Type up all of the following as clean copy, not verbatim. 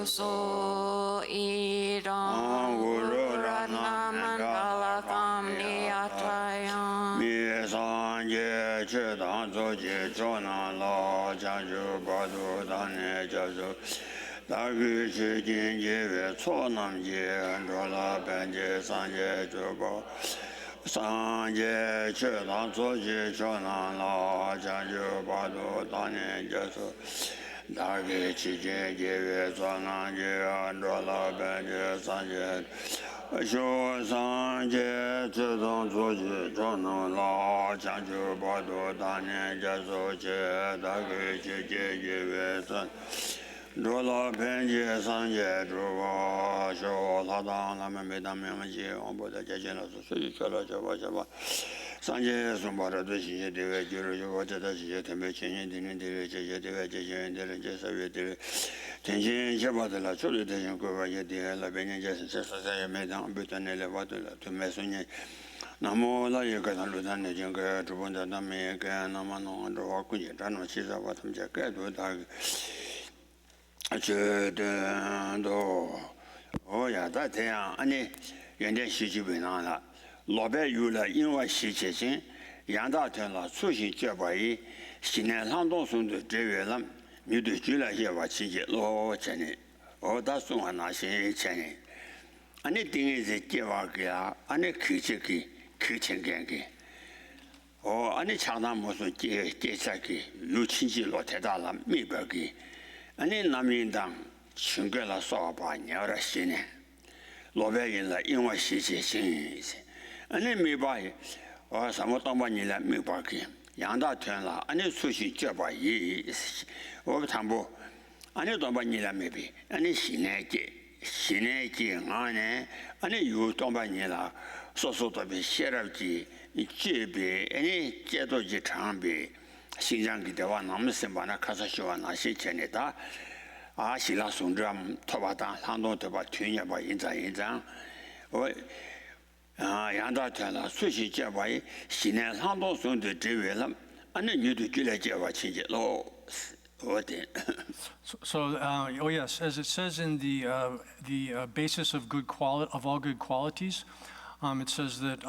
so idam Uratna Mandala Kamniyatayam Mi sanje chedan zoji chonan la janju badu dane jazu Dagu chi jin jiwe cho nam ji Ndola benji sanje jubo Sanje chedan zoji chonan la janju badu dane jazu Dagu chi jin jiwe cho nam ji Ndola benji sanje Sho sanje chedan zoji chonan la janju badu dane jazu Dagu chi jin jiwe cho Dola Benji Sanje Druva Sho Ladang Lama Medam Yamaji Omboda Jajana Susi Kala Java Java Sanje Sumbara Dushi Deve Juru Jogata Shi Tembe Chin Dinin Deve Jaja Deve Jajan Dele Jasavi Deve Tenjin Jabadala Chulu Dejan Gova Yedi La Benin Jason Sasa Medam Butanele Vatula to Messonia Namo La Yakatan Ludan Janga Trubunda Dame Namano Drova Kuji Dano Chisa Vatam Jaka Dudag Oh, yeah, that any Yandian Shijibi Nana. Lobe Yula, Inwa Shiching, Yanda Tela, Sushi Jabai, Sinan Landon Sun the Jevelam, Mudu Jula Java Chiji, Lo Cheni, or that's one I say Cheni. Anything is a Javagia, any Kichiki, Kitchen Gangi. Or any Chana Mosu Jesaki, Luchinji Lotedala, Mibagi. Ani Namindang, Chungela Soba, Nyara Sine, Lovein la Inwa Shishi Sins. Ani Mibai, or Samotamanila Mibaki, Yanda Tenla, Ani Sushi Jaba Yi, or Tambo, Ani Dombanila maybe, Ani Sineki, Nane, Ani Yu Dombanila, so to be Sheraji, Jibi, any Jedoji Tambi. Xinjiang Dewa Namsembana Kasashuana Shicheneta, Ashila Sundram, Tobata, Hando Toba Tunya by Inzang, or Yanda Tela, Sushi Jabai, Sinan Hando Sun the Develam, and then you do Gila Java Chinja Law. Oh yes, as it says in the basis of good quality of all good qualities, it says that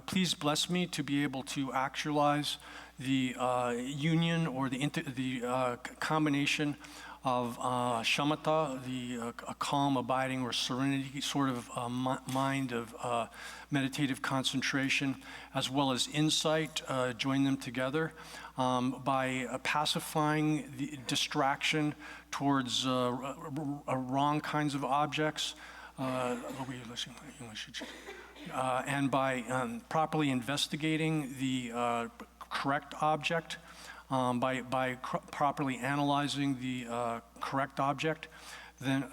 please bless me to be able to actualize the union or the combination of shamatha, a calm, abiding, or serenity sort of mind of meditative concentration, as well as insight, join them together by pacifying the distraction towards wrong kinds of objects, and by properly investigating the correct object, by properly analyzing the correct object, then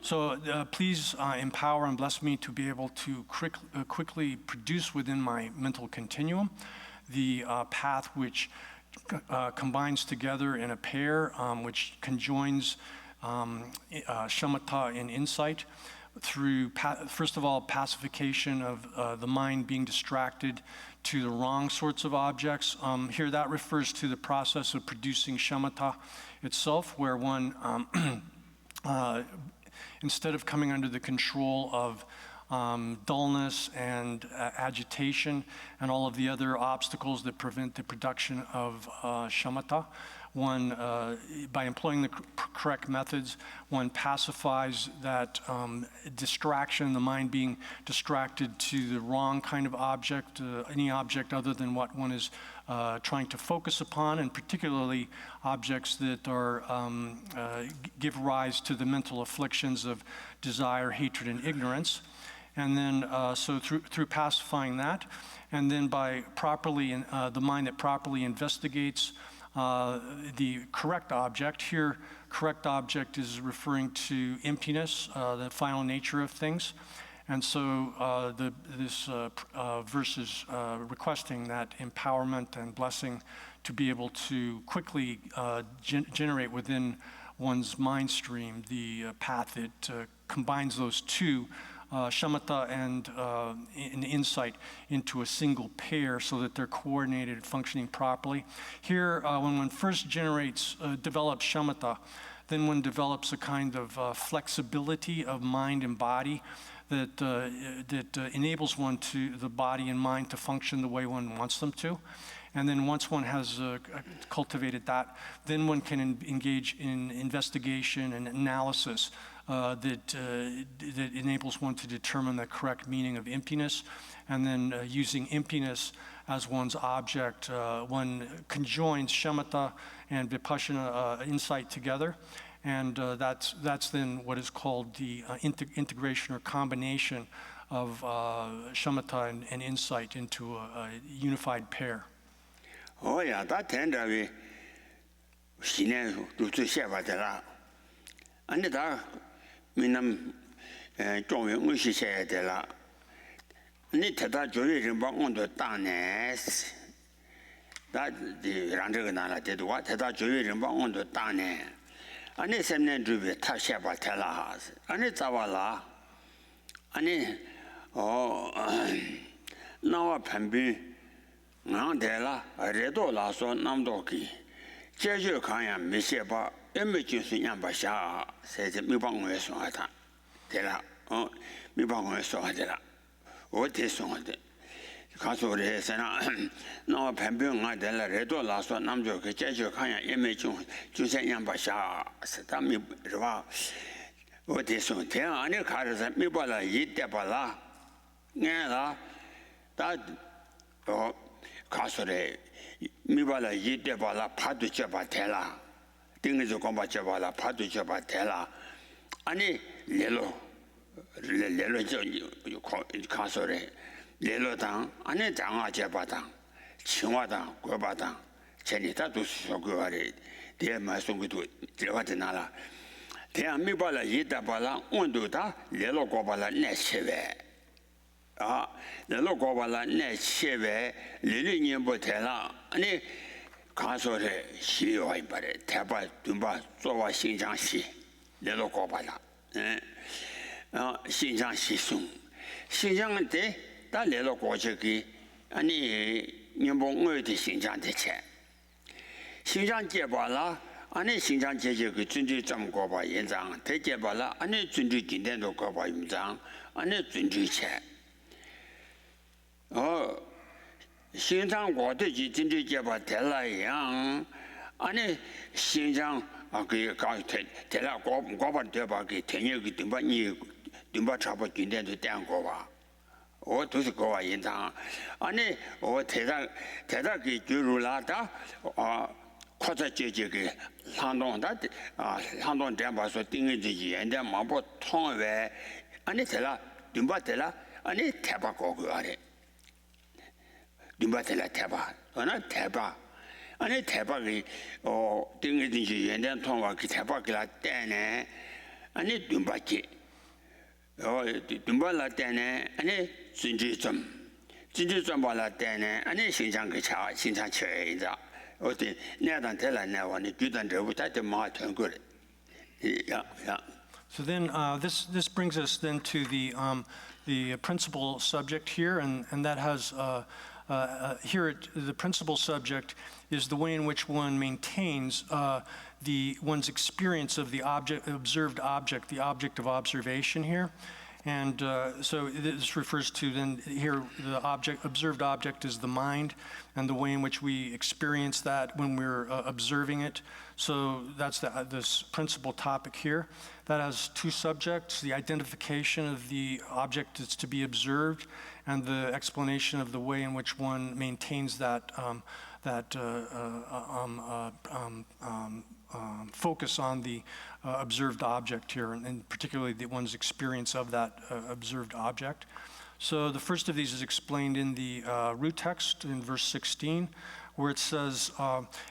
so please empower and bless me to be able to quickly produce within my mental continuum the path which combines together in a pair, which conjoins shamatha and insight through, first of all, pacification of the mind being distracted to the wrong sorts of objects. Here that refers to the process of producing shamatha itself, where one, instead of coming under the control of dullness and agitation and all of the other obstacles that prevent the production of shamatha, one, by employing the correct methods, one pacifies that distraction, the mind being distracted to the wrong kind of object, any object other than what one is trying to focus upon, and particularly objects that are give rise to the mental afflictions of desire, hatred, and ignorance. And then, so through pacifying that, and then by properly, the mind that properly investigates the correct object. Here, correct object is referring to emptiness, the final nature of things. And so this verse is requesting that empowerment and blessing to be able to quickly generate within one's mind stream the path that combines those two shamatha and insight into a single pair so that they're coordinated, functioning properly. Here, when one first develops shamatha, then one develops a kind of flexibility of mind and body that enables the body and mind to function the way one wants them to. And then once one has cultivated that, then one can engage in investigation and analysis that enables one to determine the correct meaning of emptiness. And then using emptiness as one's object, one conjoins shamatha and vipassana insight together. And that's then what is called the integration or combination of shamatha and insight into a unified pair. Oh yeah, that tend to be seen to share about that. And that mean John we share that. Need that joy in on the darkness. That the Randaganala did what that joy in on the darkness. And it's a name to be touched about Telahas. And it's our and now a pambi. Nandela, Redo Lasso Namdoki. Jeju Kaya Misheba, emergency Yambasha, says Mibang Weswata. Tela, oh, Mibang Weswatela. What is on it? Castle Resena, no Pambion Adela, Redo Lasso Namdoki, Jeju Kaya emergency Yambasha, Satami Riva. What is on there? Any cars at Mibala Yitebala. Nela, that. Oh, Casore, Mibala Yidebala, Padu Chabatella, Things of Combat Chavala, Padu Chabatella, Ani Lelo you call it Casore, Lelo Tang, Ani Tanga Chabata, Chiwata, Gobata, Chenita to Soguari, dear Masungu, Tiwatanala. There Mibala Yidabala, Unduta, Lelo Gobala Nesheve. The local Nesheve, Lily Botella, and Casore, she or Taba, Dumba, Soa Xinjiang, the local Bala. Xinjiang Xisung. Xinjiang de, that little Gorjaki, and Nimbong to Xinjiang de Che. Xinjiang Jebala, and Xinjiang Jeju, Junju Jam Goba Yenzang, Te Jebala, and Junju Jindendo Goba Yunzang, and Junju Che. Oh, Xinjiang water Jinju Jabba Tella Yang, and Xinjiang, okay, Tella Goba Debaki, Tenu Dumba Chapa Jinden to Dangova. Or to the Goa Yintang, and or Tedaki Jurulata, or Quata Jiki, Landon that, Landon Damba so Dingy, and then Mambo Tongue, and Tella, Dumba Tella, and it Tabaco. Dumbatella Taba, or not Taba. And a Tabaki or Dingy and then Tonga Tabakla Dane, and it Dumbaki. Or Dumbala Dane, and a Sinjism. Sinjisambala Dane, and a Xinjiang Xinjiang or the Nadantella now, and the Judan without the Martin good. Yeah. So then this brings us then to the principal subject here, and that has here the principal subject is the way in which one maintains one's experience of the observed object, the object of observation here. And so this refers to then here the observed object is the mind and the way in which we experience that when we're observing it. So that's this principal topic here. That has two subjects: the identification of the object that's to be observed, and the explanation of the way in which one maintains that focus on the observed object here, and particularly one's experience of that observed object. So the first of these is explained in the root text in verse 16, where it says,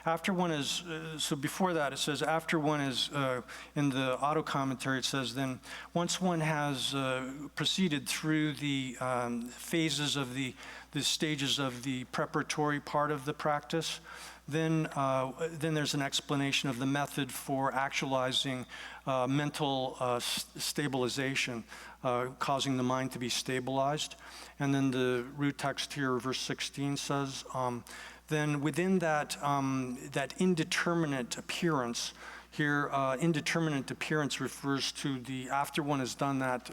after one is, so before that it says, after one is, in the auto commentary it says, then once one has proceeded through the phases of the stages of the preparatory part of the practice, then there's an explanation of the method for actualizing mental stabilization causing the mind to be stabilized. And then the root text here, verse 16 says, then within that, that indeterminate appearance, here, indeterminate appearance refers to the, after one has done that,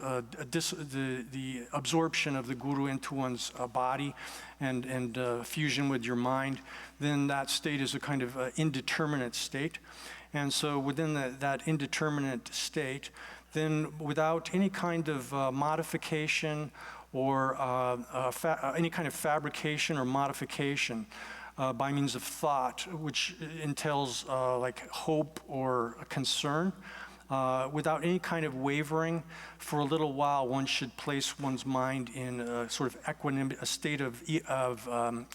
the absorption of the guru into one's body and fusion with your mind, then that state is a kind of indeterminate state. And so within that indeterminate state, then without any kind of modification or any kind of fabrication or modification, by means of thought, which entails like hope or concern, without any kind of wavering, for a little while one should place one's mind in a sort of a state of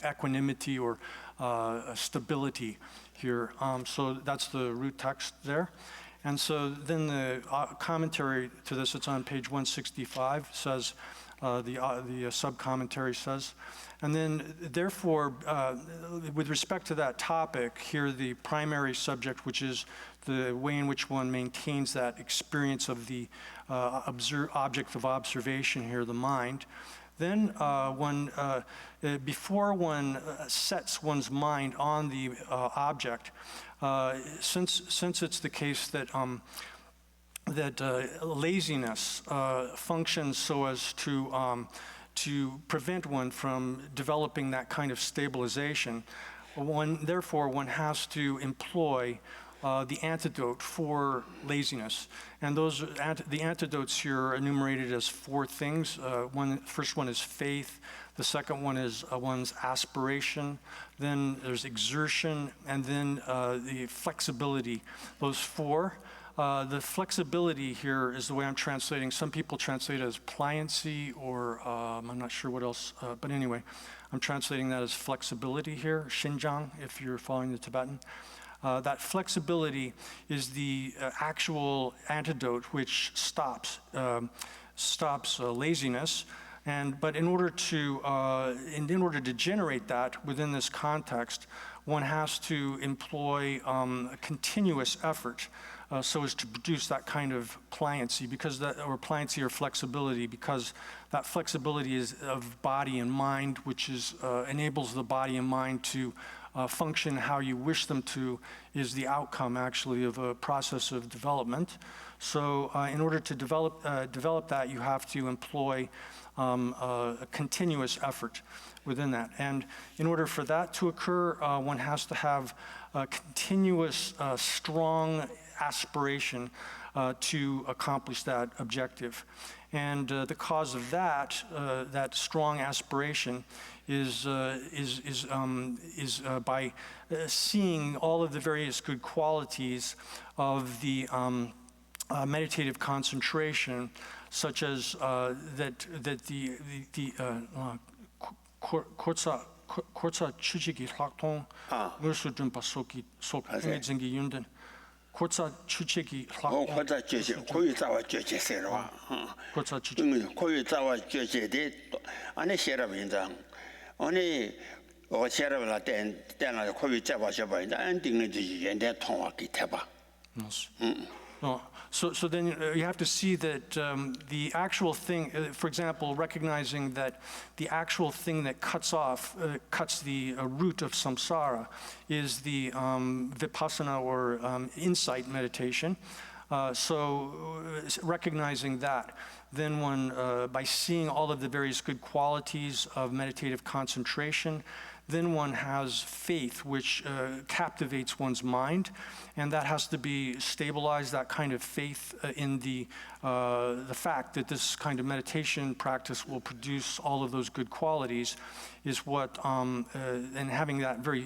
equanimity or stability here. So that's the root text there. And so then the commentary to this, it's on page 165, says, the sub-commentary says, and then therefore, with respect to that topic, here the primary subject, which is the way in which one maintains that experience of the object of observation here, the mind, then before one sets one's mind on the object, since it's the case that laziness functions so as to prevent one from developing that kind of stabilization, therefore one has to employ the antidote for laziness. And the antidotes here are enumerated as 4 things. First one is faith. The second one is one's aspiration. Then there's exertion, and then the flexibility. Those 4. The flexibility here is the way I'm translating. Some people translate it as pliancy, or I'm not sure what else, but anyway, I'm translating that as flexibility here, Xinjiang, if you're following the Tibetan. That flexibility is the actual antidote which stops laziness. But in order to generate that within this context, one has to employ a continuous effort so as to produce that kind of pliancy, or pliancy or flexibility, because that flexibility is of body and mind, which enables the body and mind to function how you wish them to, is the outcome actually of a process of development. So in order to develop that, you have to employ a continuous effort within that. And in order for that to occur, one has to have a continuous, strong aspiration to accomplish that objective. And the cause of that, that strong aspiration, is by seeing all of the various good qualities of the meditative concentration, such as that the Kortsa Chuchiki Hlakton, Nursu Jumpa Soki Zingi Yundan. Kortsa Chuchiki Hlakton. Kortsa Chuchiki, Koyu Zawa Chuchi Serwa. Kortsa Chuchiki. Koyu Zawa Chuchi, Ane Sherab Yindang. Only Sherab La Den, Koyu Zawa Shaba, and Dignity and that Tonga Kitaba. No. So then you have to see that the actual thing, for example, recognizing that the actual thing that cuts the root of samsara is the vipassana or insight meditation. So recognizing that, then one, by seeing all of the various good qualities of meditative concentration, then one has faith, which captivates one's mind, and that has to be stabilized. That kind of faith in the fact that this kind of meditation practice will produce all of those good qualities is what, and having that very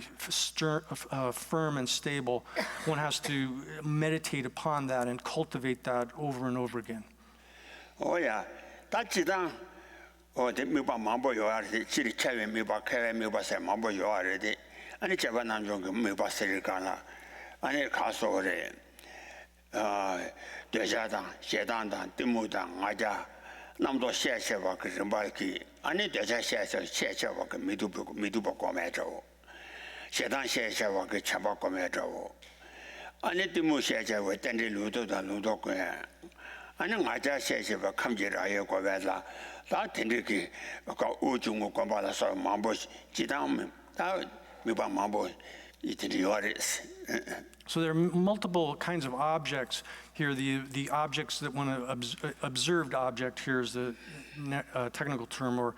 firm and stable, one has to meditate upon that and cultivate that over and over again. Oh yeah, that's it. The Miba Mambo, you are the Chili Chavi, Miba Kevin, Miba Sam Mambo, you are ready. And it's a Vananjong, Miba Sericana, and a castle, Dejada, Shedanda, Timuda, Maja, Namdo Sheshevak, Zimbalki, and it is a Sheshevak, Miduba Cometro. Shedan Sheshevak, Chabako Metro. And it Timu Sheshev, Tendi Ludo, and Ludo, 아니 맞아 셰셰바 감지라요 거베라 다 텐데기 그 우중고 관바라서 마보 지담 다 미바 마보 이티리오레스. So there are multiple kinds of objects here. The objects that one observed object here is the technical term, or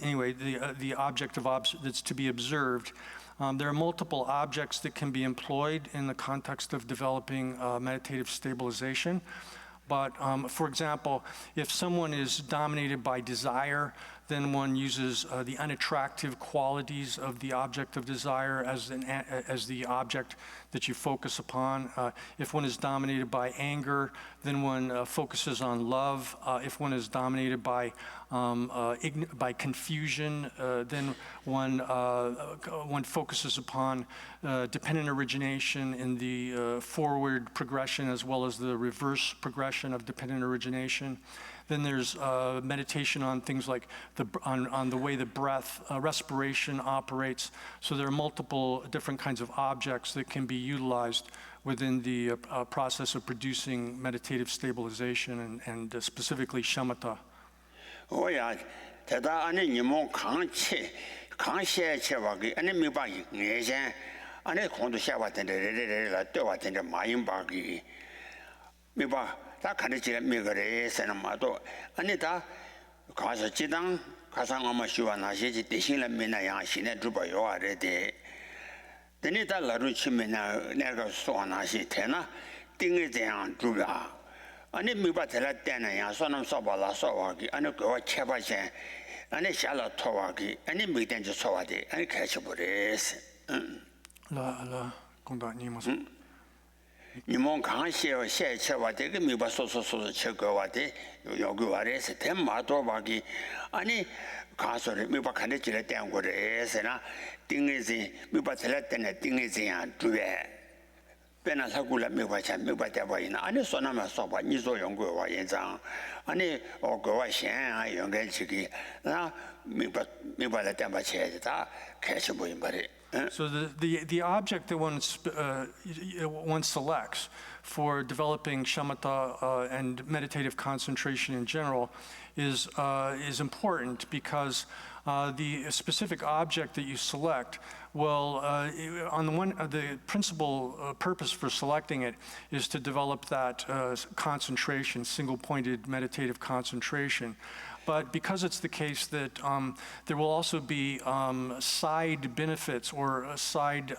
anyway, the object of that's to be observed. There are multiple objects that can be employed in the context of developing meditative stabilization. But for example, if someone is dominated by desire, then one uses the unattractive qualities of the object of desire as the object that you focus upon. If one is dominated by anger, then one focuses on love. If one is dominated by confusion, then one focuses upon dependent origination in the forward progression as well as the reverse progression of dependent origination. Then there's meditation on things like on the way the breath, respiration operates. So there are multiple different kinds of objects that can be utilized within the process of producing meditative stabilization and specifically shamatha. Oh yeah, 대다 안에 니모 강셰체와기 안에 미바기 내제 안에 공도 샤와던데 레레레라 떠와던데 마인바기 미바 다 가르치라 미거래서는 마도 아니 다 가서 지당 가상 아마 시와나시지 대신에 미나야 신에 두바요 아래데 데니 다 라루 치면나 내가 소나시 되나 띵에 대한 두바 아니 미바 될 때는 손은 써봐라 써와기 아니 그거 쳐봐세 아니 샬라 토와기 아니 미된지 써와디 아니 캐쳐버레스 라 공다님께서 니몬 강시에 셰쳐와디 그 미바 소소소 쳐거와디 여기 와래서 템마도바기 아니 가서를 미바 간데지를 땡 거래서나 띵에지 미바 될 때는 띵에지야 두에 배나 사고라 미바차 미바대바이나 아니 소나마 소바 니조 연구와 연장 아니 어거와 셴아 연결지기 나 미바라 땜바체다 캐치 보인 말이. So the object that one selects for developing shamatha and meditative concentration in general is important because the specific object that you select will, the principal purpose for selecting it is to develop that concentration, single-pointed meditative concentration. But because it's the case that there will also be side benefits or side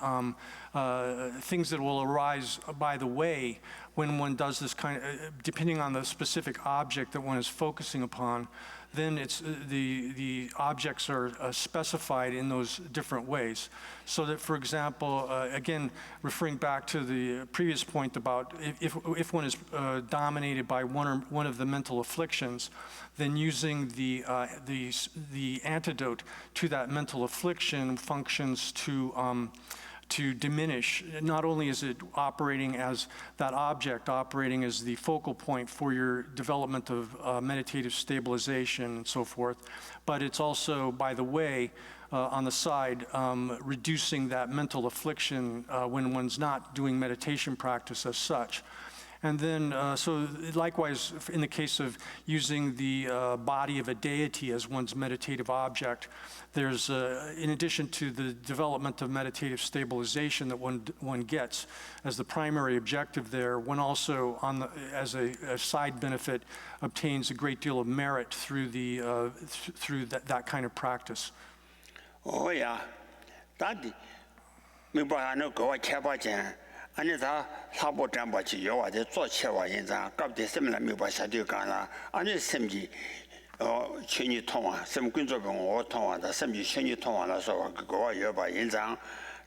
things that will arise by the way when one does this kind of, depending on the specific object that one is focusing upon, then it's the objects are specified in those different ways. So that, for example, again, referring back to the previous point about if one is dominated by one of the mental afflictions, then using the antidote to that mental affliction functions to diminish. Not only is it operating as that object, operating as the focal point for your development of meditative stabilization and so forth, but it's also, by the way, on the side, reducing that mental affliction when one's not doing meditation practice as such. And then, so likewise, in the case of using the body of a deity as one's meditative object, there's, in addition to the development of meditative stabilization that one gets as the primary objective there, one also, as a side benefit, obtains a great deal of merit through that kind of practice. Oh yeah, that me ba no go chaba jan. 아니 다 사보 담바치 요와데 조체와 인자 갑데 semla 미바 사디오 간라 아니 sem지 천이 통화 sem군조병 오 통화다 sem지 천이 통화라서 그거와 여바 인장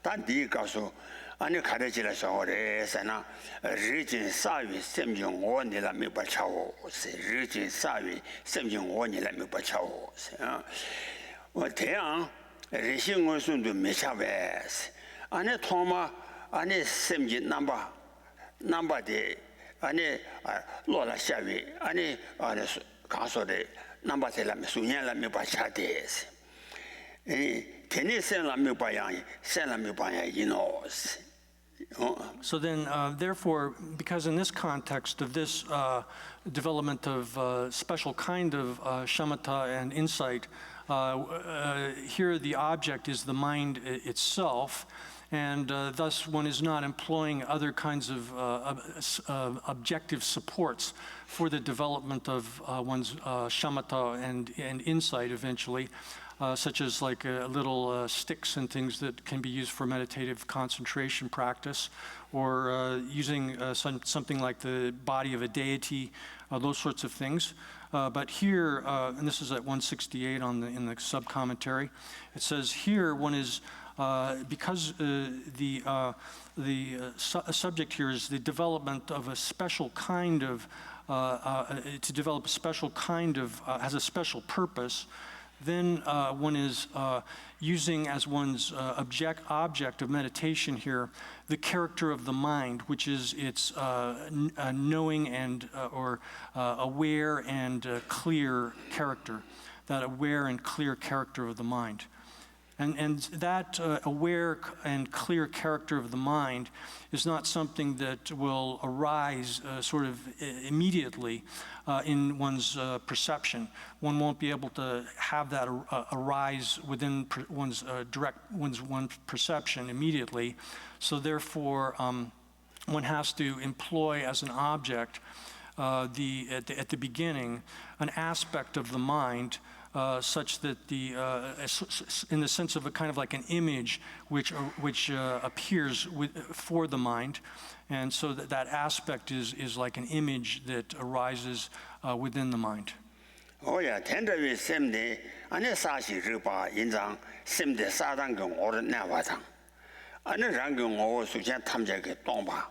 단디 가서 아니 가르치라서 오래서나 리진 사위 sem중 원이라 미바 차오 리진 사위 sem중 원이라 미바 차오 어 대양 리싱을 순도 메차베스 아니 통마 아니 셈지 넘버데 아니 로라 샤위 아니 가서데 넘버텔라메 수년라메 바차데스 에 테니스라메 바양 셀라메 바양 이노스 So then, therefore, because in this context of this development of special kind of shamatha and insight, here the object is the mind itself, and thus one is not employing other kinds of objective supports for the development of one's shamatha and insight eventually, such as like little sticks and things that can be used for meditative concentration practice, or using something like the body of a deity, those sorts of things. But here, and this is at 168 in the sub-commentary, it says here one is, because the subject here is the development of a special kind of, to develop a special kind of, has a special purpose, then one is using as one's object of meditation here the character of the mind, which is its knowing and or aware and clear character, that aware and clear character of the mind. And that aware and clear character of the mind is not something that will arise sort of immediately in one's perception. One won't be able to have that arise within one's perception immediately. So therefore, one has to employ as an object at the beginning an aspect of the mind, such that in the sense of a kind of like an image which appears for the mind, and so that aspect is like an image that arises within the mind. Oh yeah, tender we same day, ane sashi riba injang same day sadang gong or na watang. Ane rang gong or sujan tamje ge dongba.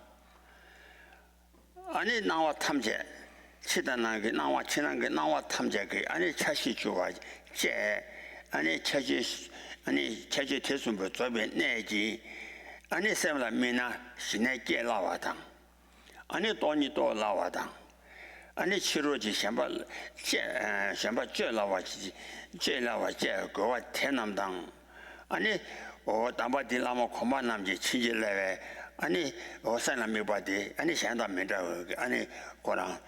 Ane nawa tamje. 치다나게 나와 치나게 나와 탐제게 아니 차시 좋아 제 아니 차지 아니 차지 대순부 저변 내지 아니 셈라 미나 신내게 나와당 아니 돈이 또 나와당 아니 치료지 셴바 셴바 제 나와지 제 나와 제 거와 태남당 아니 담바딜라모 코만남지 치질레 아니 산남이 바디 아니 셴다면다 아니 거랑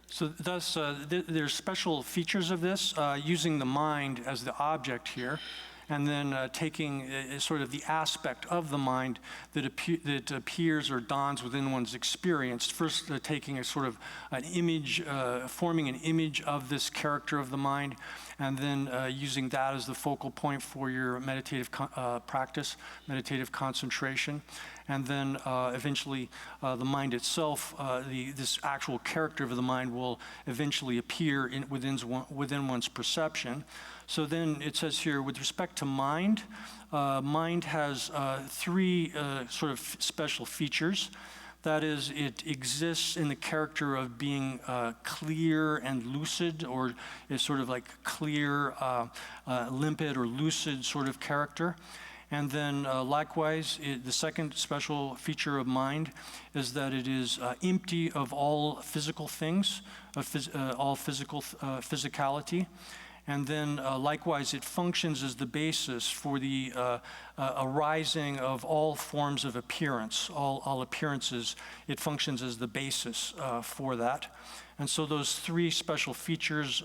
So thus, there's special features of this, using the mind as the object here, and then taking sort of the aspect of the mind that appears or dawns within one's experience. First, taking a sort of an image, forming an image of this character of the mind, and then using that as the focal point for your meditative practice, meditative concentration. And then eventually the mind itself, this actual character of the mind will eventually appear within one's perception. So then it says here, with respect to mind, mind has three sort of special features. That is, it exists in the character of being clear and lucid, or is sort of like clear, limpid or lucid sort of character. And then likewise, the second special feature of mind is that it is empty of all physical things, all physicality. And then likewise, it functions as the basis for the arising of all forms of appearance, all appearances. It functions as the basis for that. And so those three special features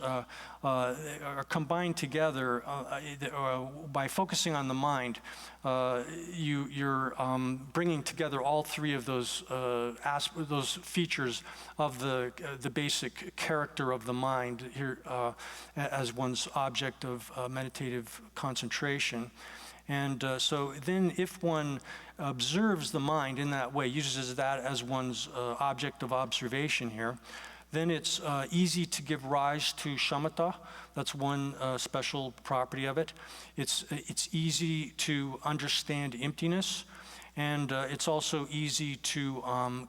are combined together by focusing on the mind. You're bringing together all three of those features of the basic character of the mind here as one's object of meditative concentration. And so then if one observes the mind in that way, uses that as one's object of observation here, then it's easy to give rise to shamatha. That's one special property of it. It's easy to understand emptiness, and it's also easy to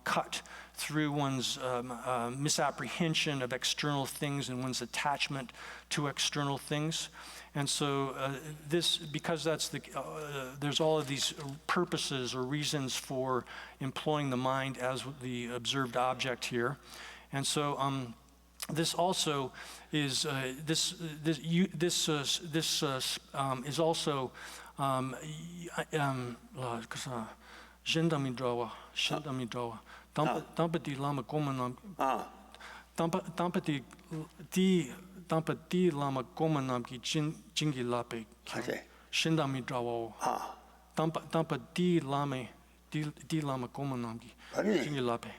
cut through one's misapprehension of external things and one's attachment to external things. And so because that's there's all of these purposes or reasons for employing the mind as the observed object here. And so this also is is also 그래서 신담이drawa 담바디 라마 고만남 담바디 라마 고만남기 징기라페 신담이drawa 담바디 라메 디 라마 고만남기 징기라페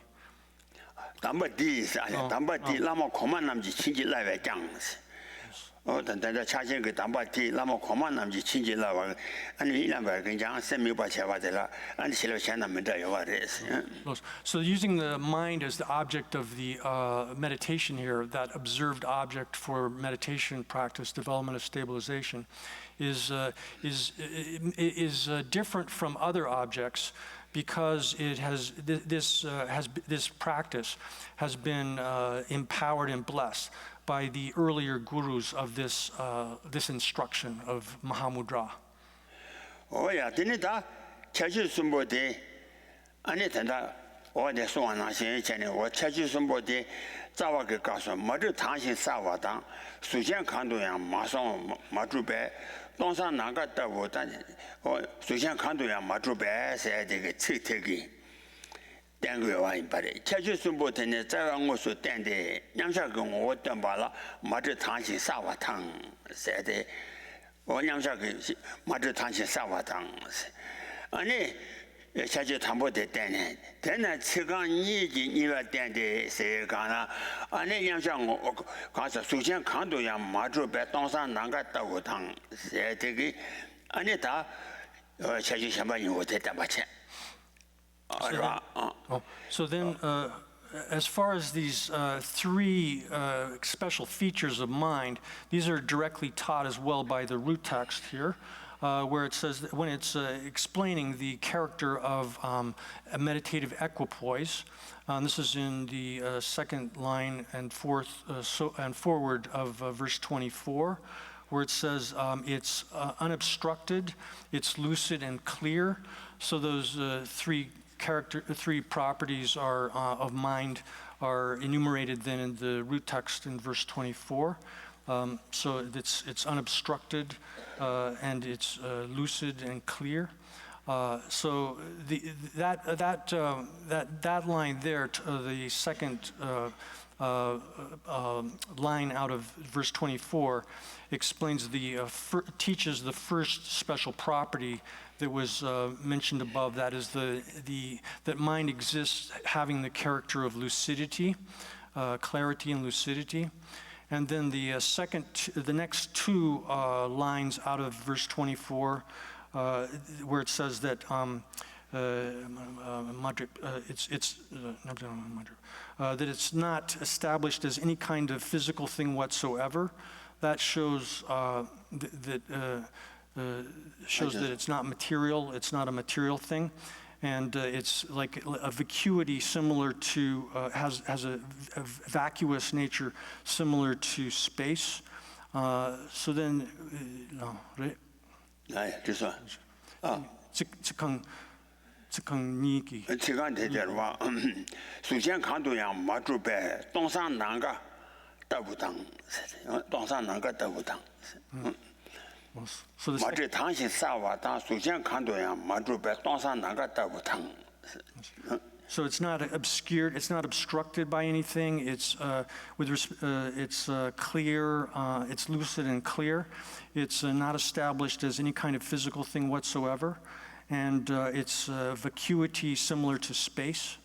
담바디 아니 담바디 라마 고만남지 친지라베 장스 근데 차진 그 담바티 라마 고만남지 친지라와 아니 이남바 그냥 세미바 제바들라 아니 실로 현남다 요바레스 So using the mind as the object of the meditation here, that observed object for meditation practice, development of stabilization, is different from other objects because it has this practice has been empowered and blessed by the earlier gurus of this instruction of Mahamudra. Oh yeah, didn't that? Chachi Sumbode, 아니 된다. 어제 소환나 신전에我chachi Sumbode, 자와게 가서 머리 당신 사와당, 수전 간도양 마성 마주배, 동산 나갔다 보다. 수전 간도양 마주배 세대게 칠태기. 땡거와인 바래. chachi Sumbode 자왕고수 땡데 냠샤건 어떤 바라 머리 당신 사와당 세대. 냠샤게 머리 당신 사와당. 아니 chachi tambote tenne tenne chigang niji niwa tenne se kana ane nyamshang kasa sujian kando yang maju be dongsan nanga tawo tang se tegi ane ta chachi shamba yin wo te tabache. So then as far as these three special features of mind, these are directly taught as well by the root text here. Where it says that when it's explaining the character of a meditative equipoise, this is in the second line and fourth and forward of verse 24, where it says it's unobstructed, it's lucid and clear. So those three properties are of mind are enumerated then in the root text in verse 24. So it's unobstructed and it's lucid and clear. So that line there, the second line out of verse 24, explains teaches the first special property that was mentioned above. That is that mind exists having the character of lucidity, clarity and lucidity. And then the next two lines out of verse 24, where it says that that it's not established as any kind of physical thing whatsoever. That shows that it's not material. It's not a material thing. And it's like a vacuity similar to, has a vacuous nature similar to space. So then, Niki. So it's not obscured, it's not obstructed by anything. It's it's clear, it's lucid and clear. It's not established as any kind of physical thing whatsoever, and it's vacuity similar to space.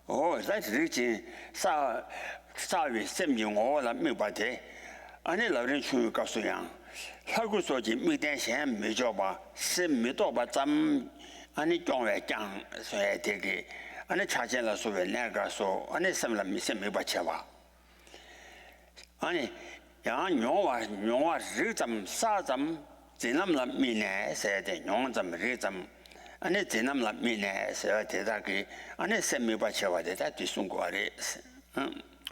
Oh, that's really 하고서지 미대생 메줘봐 심미도바 잠 아니 경외 장 소에 되게 아니 찾아라 소에 내가서 아니 섬라 미세메 받쳐봐 아니 야 뇽와 르점 사점 지남라 미네 세대 뇽점 르점 아니 지남라 미네 세대 대다기 아니 셈메 받쳐봐 대다 뒤순고아래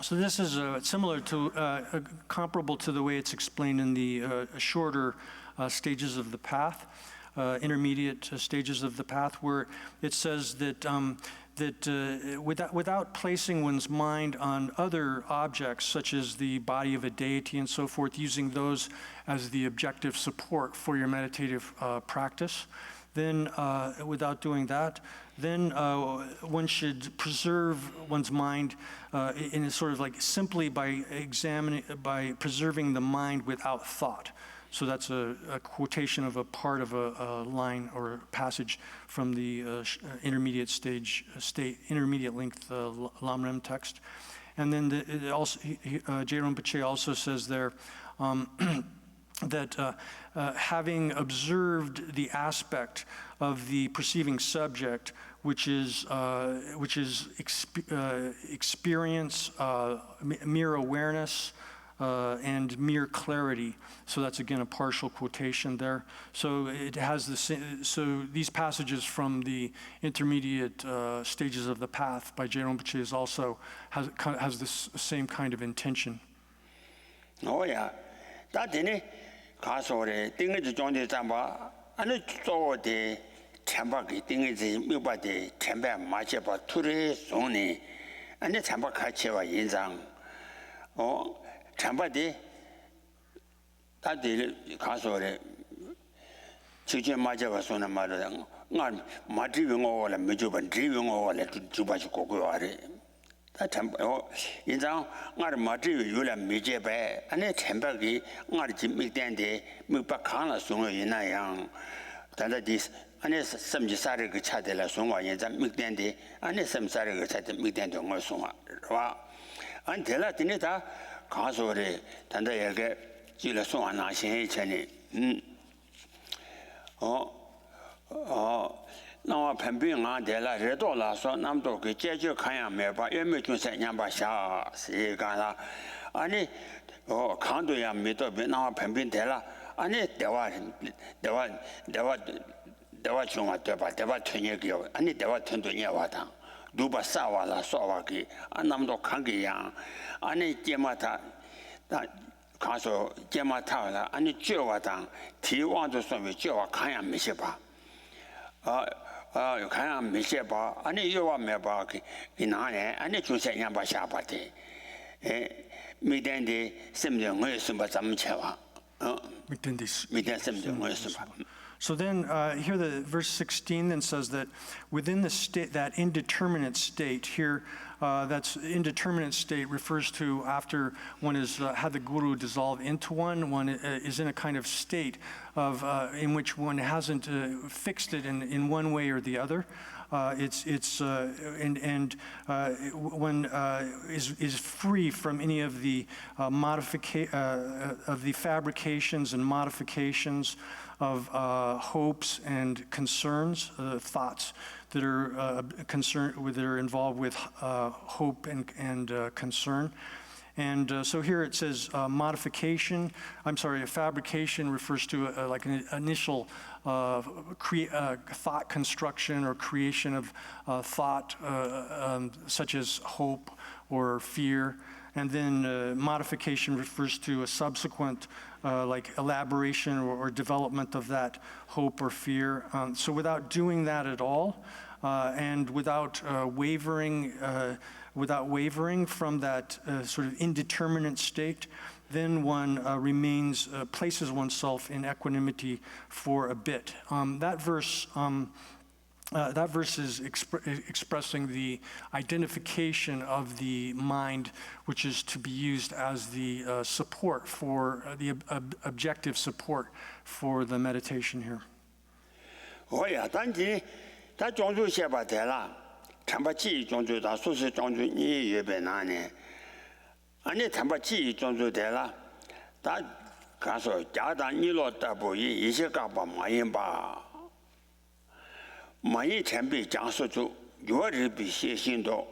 So this is similar to, comparable to the way it's explained in the shorter stages of the path, intermediate stages of the path, where it says that without placing one's mind on other objects, such as the body of a deity and so forth, using those as the objective support for your meditative practice, then without doing that, then one should preserve one's mind in a sort of like simply by preserving the mind without thought. So that's a quotation of a part of a line or passage from the intermediate length Lamrim text. And then J. Rinpoche also says there that having observed the aspect of the perceiving subject, which is experience, mere awareness, and mere clarity. So that's again a partial quotation there. So it has the same. So these passages from the intermediate stages of the path by J. Rinpoche is also has this same kind of intention. Oh yeah, that didn't. 가서래 띵이지 존재 잡아 아니 쪼데 참박이 띵이지 미바데 참바 마셔봐 투레 손이 아니 참박 같이와 인상 참바디 다들 가서래 직접 맞아봐 손에 말을 나 마지용어라 메주반 지용어라 주바지 고고아래 참 인상 나를 마지 요라 미제배 아니 참박이 나를 짐믹된데 mik박하나 송어 이나양 단다디 아니 섬지사를 그 차들라 송어 인상 mik된데 아니 섬사를 그 차들 mik된데 뭐 송어 와 안 될라티니다 가서래 단다에게 지라 송어 나신 전에那偏偏俺的了，热到了说，那么多个解决看样没吧，也没就三年吧下，谁干了？俺看对呀没到别，那偏偏的了，俺대화 중아对吧？对吧？吞也给，俺대화吞对也话当，都把啥话了说话给，俺那么多看个样，俺解嘛他，看说解嘛他了，俺觉话当，提望着说明觉话看样没些吧，看样没些吧，俺有话没吧给，哪呢？俺就三年吧下吧的，每天的什么我也是把咱们吃吧，每天什么我也是吧。So then here the verse 16 then says that within the state, that indeterminate state here, that's indeterminate state refers to after one has had the guru dissolve into one is in a kind of state of in which one hasn't fixed it in one way or the other. One is free from any of the fabrications and modifications of hopes and concerns, thoughts that are that are involved with hope and concern. And so here it says a fabrication refers to like an initial thought construction or creation of thought such as hope or fear. And then modification refers to a subsequent like elaboration or development of that hope or fear. So without doing that at all, and without wavering from that sort of indeterminate state, then one places oneself in equanimity for a bit. That verse is expressing the identification of the mind, which is to be used as the support for the objective support for the meditation here. Oh yeah, 他种族写吧得了，他把记忆种族他说是种族你也别拿呢，他把记忆种族得了，他他说家长你落大不一些干吧马英吧。每一天被讲述出，月日比写信多，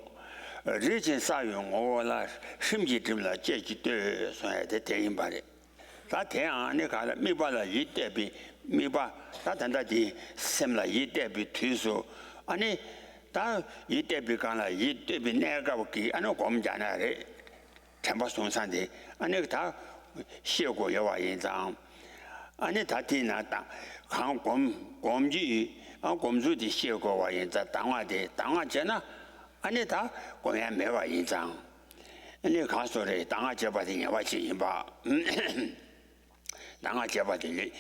日间撒用我了，甚至这么了阶级对所谓的电影吧的，他天啊，你看了没把了一代比没把，他等到的什么了一代比推出，他一代比干了一代比哪个给，我们家那的，全部送上的，他写过一话文章，他听那当看我们剧。公主的写过话，现在当晚的当晚间呢， 아니 다 공연 매와 인장 아니 가서래 당아 제바디 내와 지인바 당아 제바디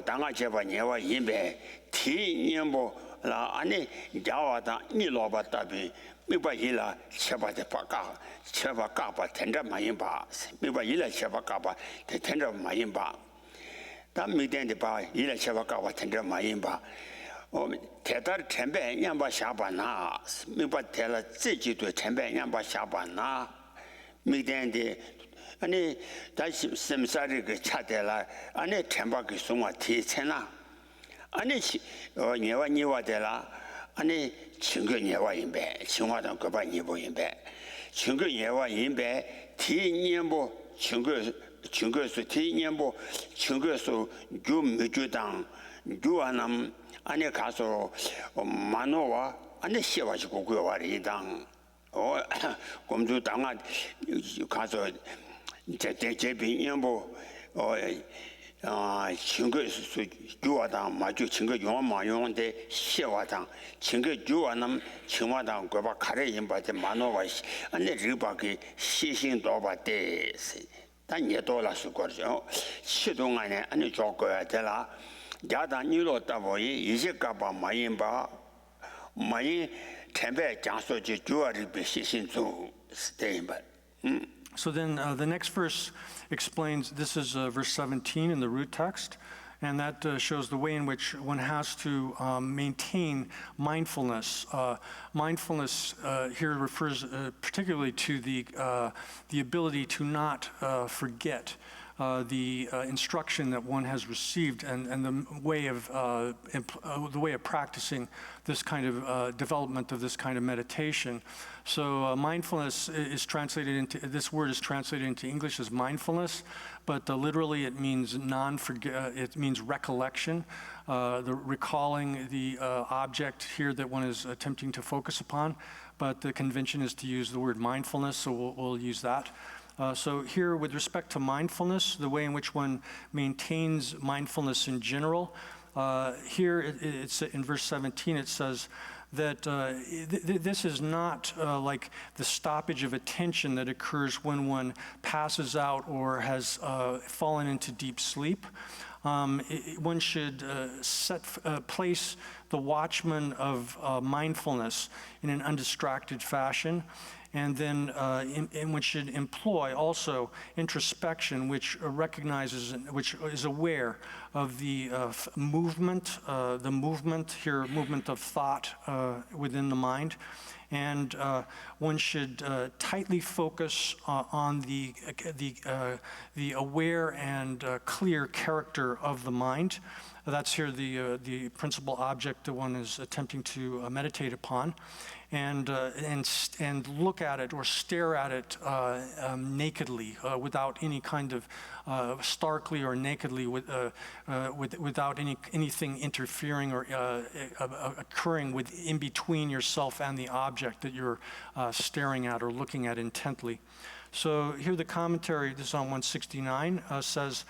당아 제바 내와 인배 티년보 라 아니 야와다 니로바다비 미바일라 쳬바데 바까 쳬바까바 텐자 마인바 미바일라 쳬바까바 텐자 마인바 다 미덴데 바 일라 쳬바까바 텐자 마인바 대달 전배 양바 샤바나 미바텔라自己对 전배 양바 샤바나 미덴데 아니 다시 심사리 그 차대라 아니 전바기 송화 티체나 아니 니와 니와데라 아니 친구 니와 인배 친구도 그바 니보 인배 친구 니와 인배 티년보 친구수 티년보 친구수 주무주당 주안남 아니 가서 만호와 아니 시와지고 그와리당 공주 당아 가서 제비년보 친구 주와당 마주 친구 용마용데 시와당 친구 주와남 친와당 그바 가래 인바데 만호와 아니 리바기 시신도 바데 단 예도라서 거죠 시동안에 아니 좋고야 되라 야단 유로다보이 이제가바 마인바 마인 템베 장소지 주어리 시신주 스테임바 So then the next verse explains, this is verse 17 in the root text, and that shows the way in which one has to maintain mindfulness. Mindfulness here refers particularly to the ability to not forget the instruction that one has received and the way of practicing this kind of development of this kind of meditation. So mindfulness is translated into, this word is translated into English as mindfulness, but literally it means it means recollection, the recalling the object here that one is attempting to focus upon. But the convention is to use the word mindfulness, so we'll use that. So here, with respect to mindfulness, the way in which one maintains mindfulness in general, here it's in verse 17, it says that this is not like the stoppage of attention that occurs when one passes out or has fallen into deep sleep. One should place the watchman of mindfulness in an undistracted fashion. And then one should employ also introspection, which recognizes, which is aware of the movement of thought within the mind. And one should tightly focus on the aware and clear character of the mind. That's here the principal object that one is attempting to meditate upon. And look at it or stare at it nakedly, without any kind of starkly or nakedly, without anything interfering or occurring in between yourself and the object that you're staring at or looking at intently. So here the commentary, this is on 169, says,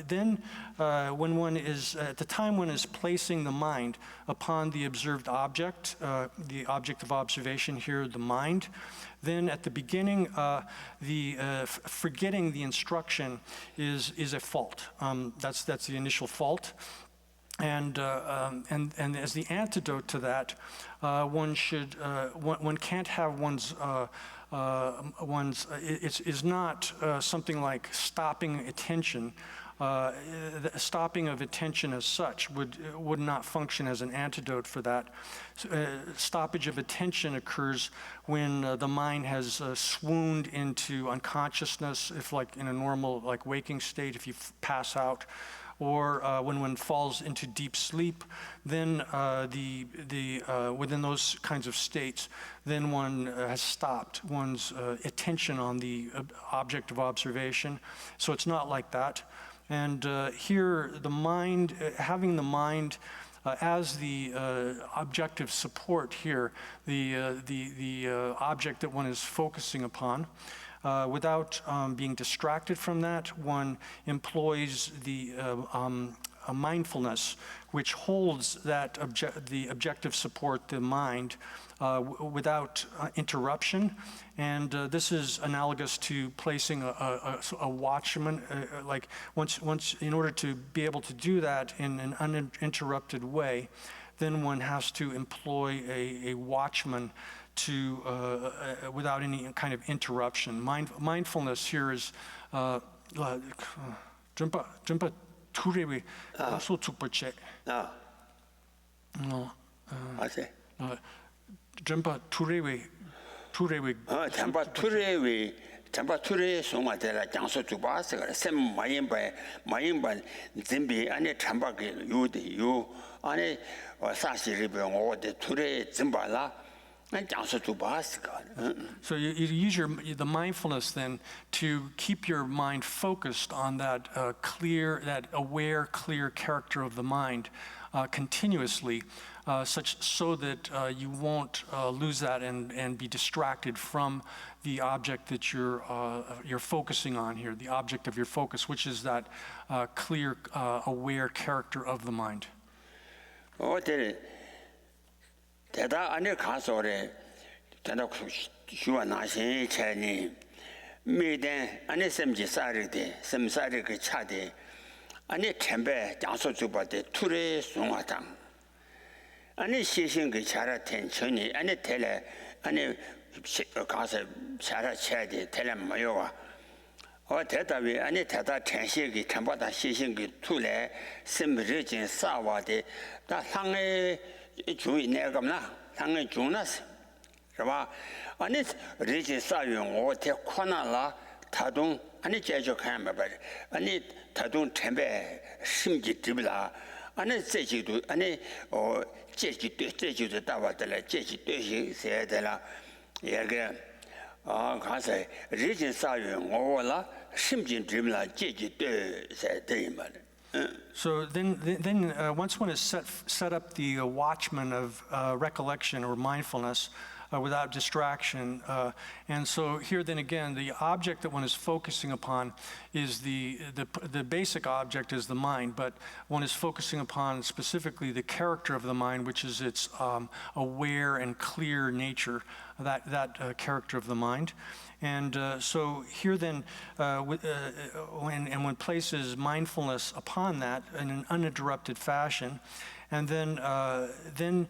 then when one is, at the time one is placing the mind upon the observed object, the object of observation here, the mind, then at the beginning, forgetting the instruction is a fault. That's the initial fault. And as the antidote to that, one can't have it's not something like stopping attention. The stopping of attention as such would not function as an antidote for that. Stoppage of attention occurs when the mind has swooned into unconsciousness, if like in a normal like waking state, if you pass out, or when one falls into deep sleep, then within those kinds of states, then one has stopped one's attention on the object of observation. So it's not like that. And here, the mind, having the mind as the objective support here, the object that one is focusing upon. Without being distracted from that, one employs the a mindfulness, which holds that the objective support, the mind, without interruption. And this is analogous to placing a watchman, like once in order to be able to do that in an uninterrupted way, then one has to employ a watchman to without any kind of interruption. Mindfulness here is Jumpa turewe so tupache. No. I say. Jumpa turewe. Jumpa turewe soma de la janso tuba se sem mayimba zimbi ane jumpa ge yu ane sashi ribe ngo de ture zimba la. So you use the mindfulness then to keep your mind focused on that that aware, clear character of the mind continuously, so that you won't lose that and be distracted from the object that you're focusing on here, the object of your focus, which is that clear, aware character of the mind. Oh, did it? 대다 안에 가서래 전화 휴원하신 차니 미대 안에 샘지 사르데 샘사르 그 차데 안에 템베 장소 주바데 투레 송화당 안에 시신 그 차라 텐천이 안에 텔레 안에 가서 차라 차데 텔레 뭐요와 대답이 안에 대다 텐시기 템바다 시신 그 투레 샘르진 사와데 다 상에 주의 내가나 당의 주나스 그봐 아니 리지 사용 어때 코나라 타동 아니 제적하면 봐 아니 타동 템베 심지 드블라 아니 제지도 아니 제지도 다와들 제지도 세야들라 얘가 가서 리지 사용 어라 심지 드블라 제지도 세대인 말 So then once one has set up the watchman of recollection or mindfulness without distraction, and so here then again, the object that one is focusing upon is the basic object is the mind, but one is focusing upon specifically the character of the mind, which is its aware and clear nature, that character of the mind. And so here then, when one places mindfulness upon that in an uninterrupted fashion, and then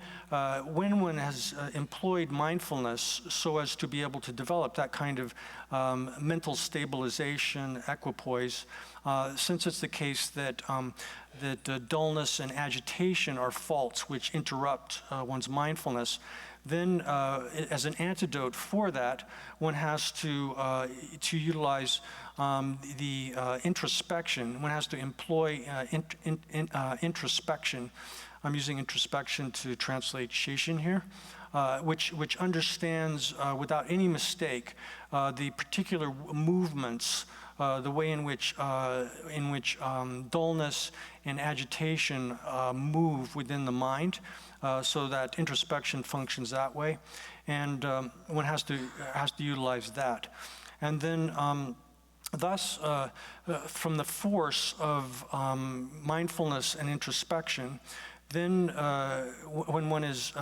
when one has employed mindfulness so as to be able to develop that kind of mental stabilization, equipoise, since it's the case that dullness and agitation are faults which interrupt one's mindfulness, then as an antidote for that, one has to utilize the introspection. One has to employ introspection. I'm using introspection to translate Shishin here, which understands without any mistake the particular movements, the way in which dullness and agitation move within the mind. So that introspection functions that way, and one has to utilize that, and then thus from the force of mindfulness and introspection, then when one is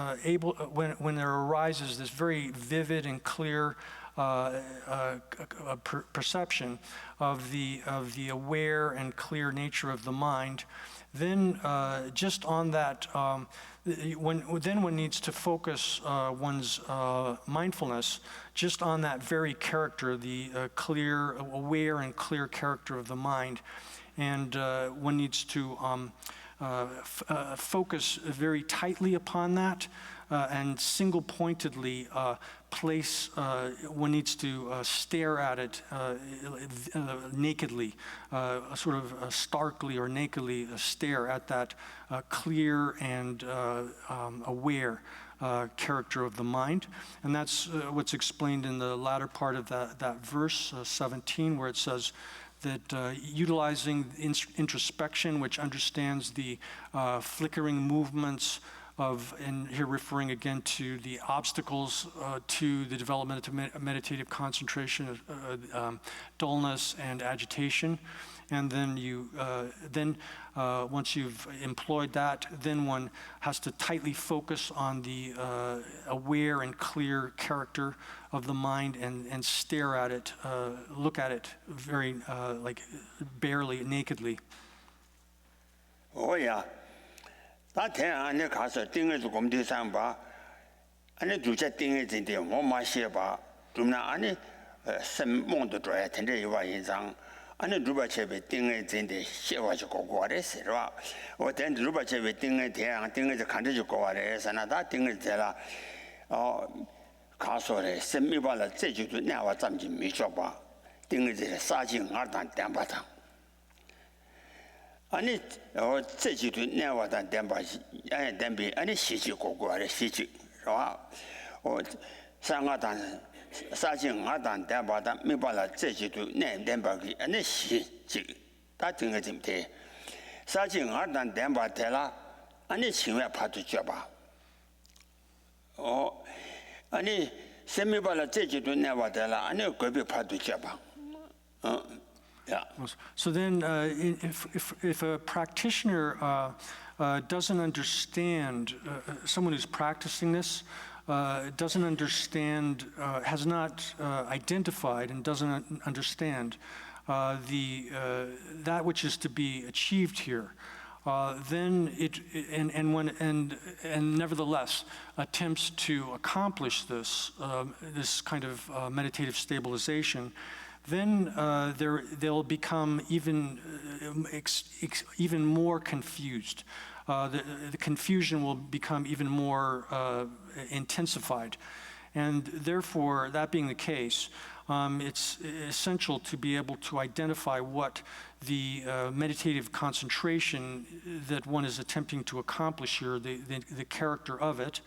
when there arises this very vivid and clear perception of the aware and clear nature of the mind, then just on that. Then one needs to focus one's mindfulness just on that very character, the clear, aware and clear character of the mind. And one needs to focus very tightly upon that and single-pointedly place, one needs to stare at it nakedly, sort of starkly or nakedly stare at that clear and aware character of the mind. And that's what's explained in the latter part of that verse 17, where it says that utilizing introspection, which understands the flickering movements of, and here referring again to the obstacles to the development of meditative concentration, dullness and agitation, and then once you've employed that, then one has to tightly focus on the aware and clear character of the mind and stare at it, look at it very like barely, nakedly. Oh yeah. That time I 가서 띵에도 검대상 봐. 아니 두째 띵에 진데 뭐 마셔 봐. 좀나 아니 선몽도 줘야 텐데 이와 인상. 아니 루바체베 띵에 진데 셔가지고 고아래서라. 어떤 루바체베 띵에 대한 띵에서 간지고 고아래서나 다 띵에 되라. 가서래 선미발라 제주도 내와 잠지 미쳐 봐. 띵에서 사진 알단 땜바다. 아니 제주도 내와다 댐바시 아니 댐비 아니 시지고고래 시지 와 상하단 사진 하단 댐바다 미발라 제주도 내 댐바기 아니 시지 다 등에 좀돼 사진 하단 댐바텔라 아니 친외 파도 줘봐 아니 세미발라 제주도 내와텔라 아니 거비 파도 줘봐 Yeah. So then, if a practitioner doesn't understand, someone who's practicing this doesn't understand, has not identified and doesn't understand that which is to be achieved here, then and nevertheless attempts to accomplish this this kind of meditative stabilization, then they'll become even more confused. The confusion will become even more intensified. And therefore, that being the case, it's essential to be able to identify what the meditative concentration that one is attempting to accomplish here, the character of it.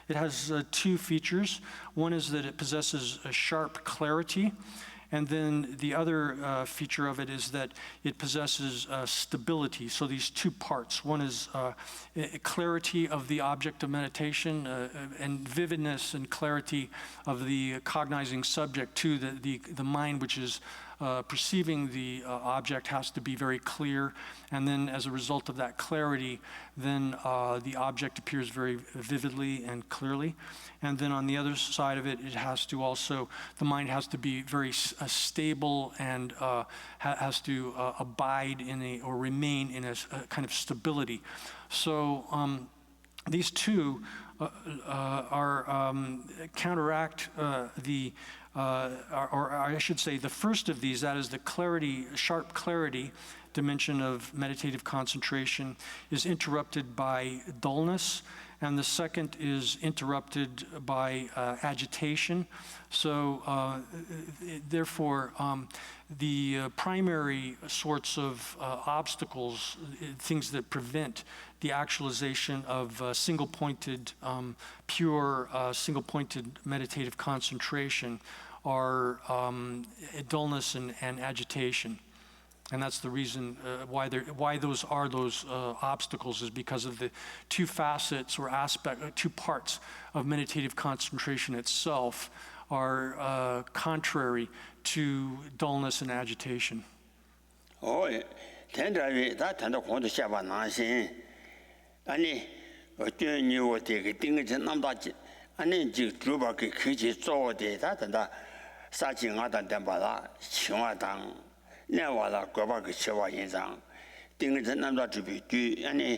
It has two features. One is that it possesses a sharp clarity. And then the other feature of it is that it possesses stability. So these two parts. One is clarity of the object of meditation and vividness and clarity of the cognizing subject too. The mind which is perceiving the object has to be very clear. And then as a result of that clarity, then the object appears very vividly and clearly. And then on the other side of it, it has to also, the mind has to be very stable and has to abide in or remain in a kind of stability. So these two are counteract the, or I should say the first of these, that is the clarity, sharp clarity dimension of meditative concentration, is interrupted by dullness. And the second is interrupted by agitation. So therefore, the primary sorts of obstacles, things that prevent the actualization of single-pointed, pure single-pointed meditative concentration are dullness and agitation. And that's the reason why those are those obstacles, is because of the two facets or two parts of meditative concentration itself are contrary to dullness and agitation. Oh, tendravi that tanda kondu shaba nasin. Ani tuen yu de ge ding ge nam da ji. Ani ji zhu ba ge ke ji zo de da tanda sa jing a dan dan ba la, qing a dang. 那我了，国把个七万人上，顶个那么这边对，安尼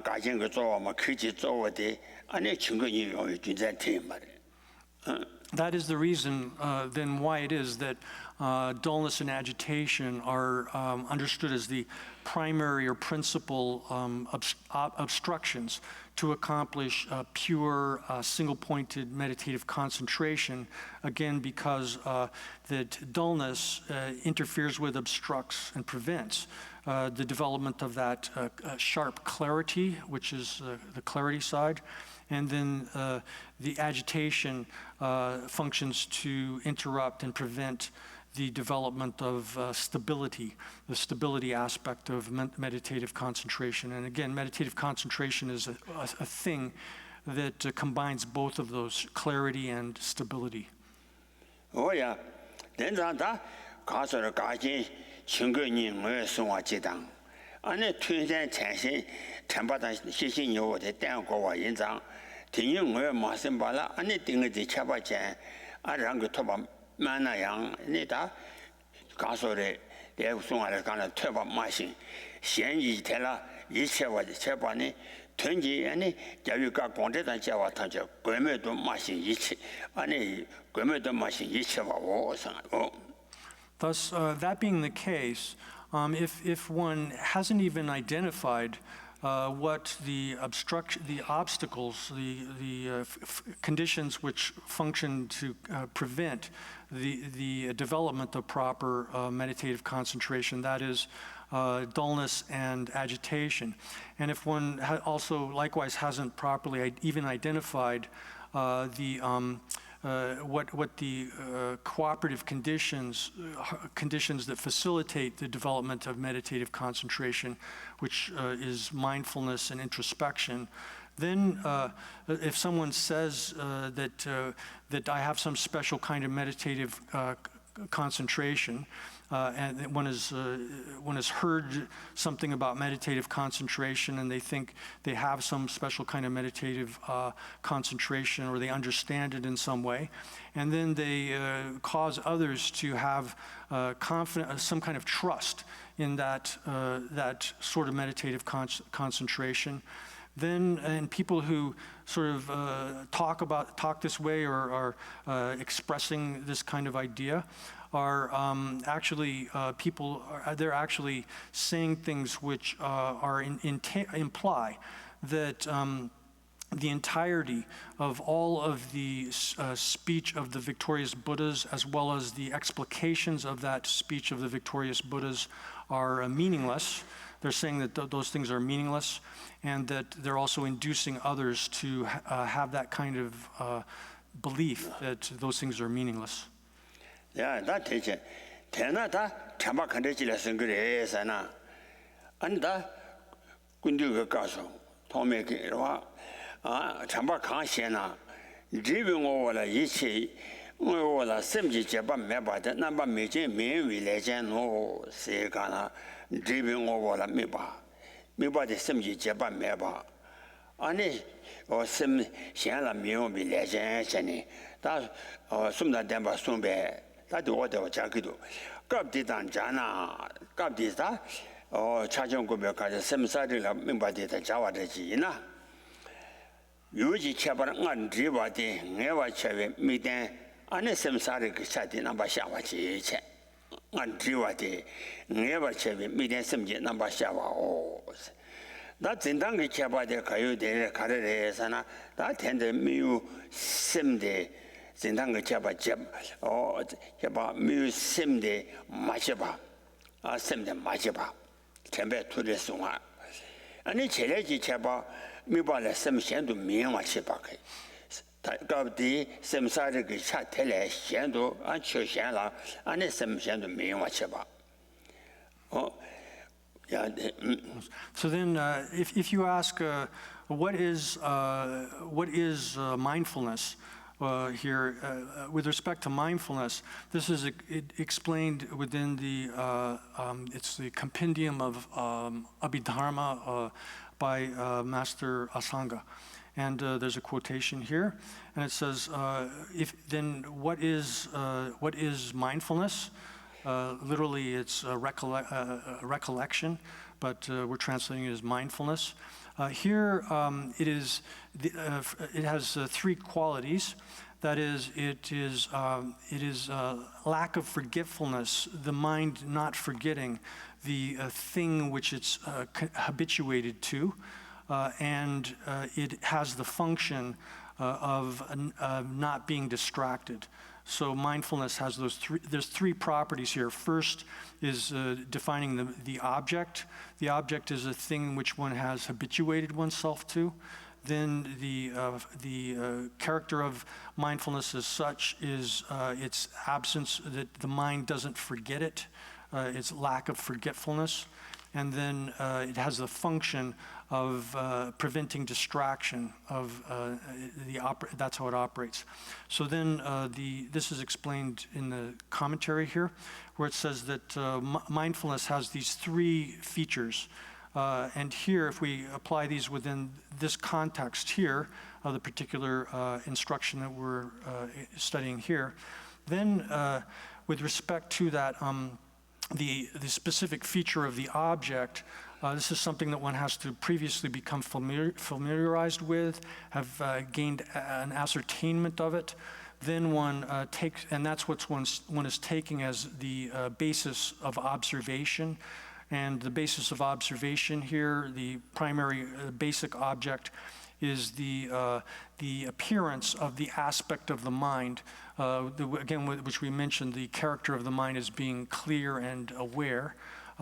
感情个做嘛，科技做我的，安尼情个人容易就在听嘛的，That is the reason then why it is that dullness and agitation are understood as the primary or principal obstructions to accomplish pure single-pointed meditative concentration, again because that dullness interferes with, obstructs, and prevents the development of that sharp clarity, which is the clarity side. And then the agitation functions to interrupt and prevent the development of stability, the stability aspect of meditative concentration. And again, meditative concentration is a thing that combines both of those, clarity and stability. Oh yeah, then that 가서를 가진 증거니 뭐 송화 지당 안에 퇴전产生 참바다 시신 요의 대안고와 인장 등용 뭐 마신 발라 안에 등의 차바전 아랑그 토바 만나양 니다 가서를 대송화를 가는 퇴바 마신 현이 되라 이체와 제반이 전지 아니 자유가 공대단 자와 타죠 괴매도 마신 이체 아니 괴매도 마신 이체와 오상하고 Thus, that being the case, if one hasn't even identified what the obstacles, the conditions which function to prevent the development of proper meditative concentration, that is dullness and agitation. And if one also likewise hasn't properly even identified what the cooperative conditions that facilitate the development of meditative concentration, which is mindfulness and introspection, then if someone says that I have some special kind of meditative concentration, and one has heard something about meditative concentration and they think they have some special kind of meditative concentration or they understand it in some way, and then they cause others to have some kind of trust in that sort of meditative concentration. Then, and people who sort of talk this way or are expressing this kind of idea are actually they're actually saying things which imply that the entirety of all of the speech of the victorious Buddhas, as well as the explications of that speech of the victorious Buddhas, are meaningless. They're saying that those things are meaningless, and that they're also inducing others to have that kind of belief that those things are meaningless. 야, 나 대체 대나다 참박한데지라서 그래서나 안다 군주가 가서 도매기와 참박한시나 리빙오라 이치 오라 셈지 제반 매바다 남바 메제 메위레젠노 세가나 리빙오라 메바데 셈지 제반 매바 아니 셈 현라 미오미 레젠체니 다 숨다 덴바 숨베 다도 어디와 자기도 갑디단 자나 갑디다 차정고벽까지 셈사리라 민바디다 자와되지나 유지 체바는 안 리바디 내와 체베 미된 안에 셈사리 그 차디 남바 샤와지체 안 리바디 내와 체베 미된 셈지 남바 샤와오 나 진단기 체바데 가요데 가르레서나 다 텐데 미유 셈데 진단거 잡아 잡아 뮤셈데 마셔봐 셈데 마셔봐 전배 투레송아 아니 제레지 잡아 미발에 셈셴도 미행와 쳐봐게 다가디 셈사르 그 차텔에 셴도 안 쳐셴라 아니 셈셴도 미행와 쳐봐 So then if you ask what is mindfulness, here, with respect to mindfulness, this is explained within it's the compendium of Abhidharma by Master Asanga. And there's a quotation here, and it says, what is mindfulness? Literally, it's recollection, but we're translating it as mindfulness. Here, it has three qualities. That is, it is lack of forgetfulness, the mind not forgetting the thing which it's habituated to, and it has the function of not being distracted. So mindfulness has there's three properties here. First is defining the object. The object is a thing which one has habituated oneself to. Then the character of mindfulness as such is its absence, that the mind doesn't forget it, its lack of forgetfulness. and then it has the function of preventing distraction of that's how it operates. So then this is explained in the commentary here, where it says that mindfulness has these three features. And here, if we apply these within this context here, of the particular instruction that we're studying here, then with respect to that, the specific feature of the object, this is something that one has to previously become familiarized with, have gained an ascertainment of it. Then one takes, and that's what one is taking as the basis of observation. And the basis of observation here, the primary basic object, is the appearance of the aspect of the mind, again, which we mentioned, the character of the mind as being clear and aware.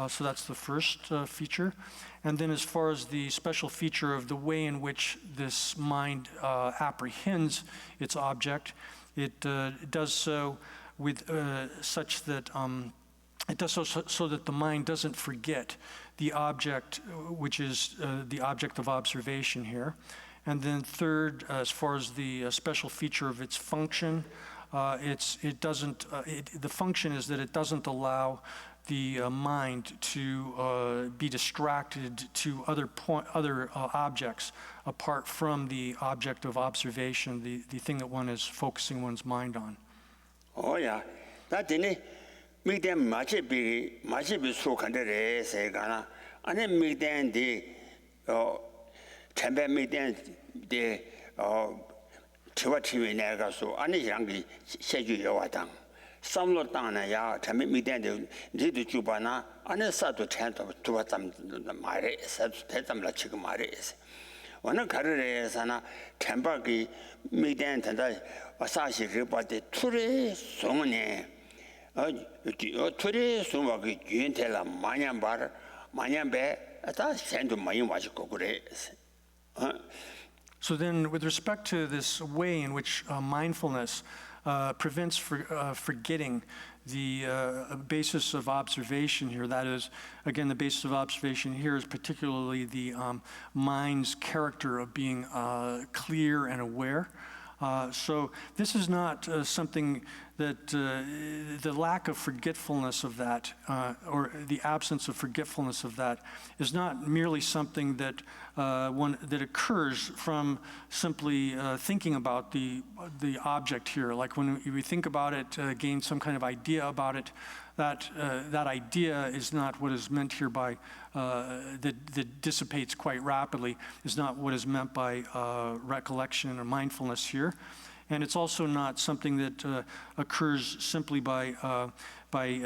So that's the first feature. And then as far as the special feature of the way in which this mind apprehends its object, it does so with such that it does so that the mind doesn't forget the object, which is the object of observation here. And then third, as far as the special feature of its function, the function is that it doesn't allow the mind to be distracted to other objects apart from the object of observation, the thing that one is focusing one's mind on. Oh yeah, that didn't. Me them much be so considered say gana. Ane me them the temper me them the chiwachi nega so. Ane yangi seju yawatang. Some lot down ya temper me them the jubana. Ane satu tent of two of them mare satu tetam la chick mares. One carrier sana temper gi me them tanda asashi report ture songone. Today, some of the Gentela Manyan Manyanbe, that's sent to my watch. So then, with respect to this way in which mindfulness prevents forgetting the basis of observation here, that is, again, the basis of observation here is particularly the mind's character of being clear and aware. So this is not something that the lack of forgetfulness of that, or the absence of forgetfulness of that, is not merely something that that occurs from simply thinking about the object here. Like when we think about it, gain some kind of idea about it, that idea is not what is meant here by that dissipates quite rapidly, is not what is meant by recollection or mindfulness here. And it's also not something that occurs simply by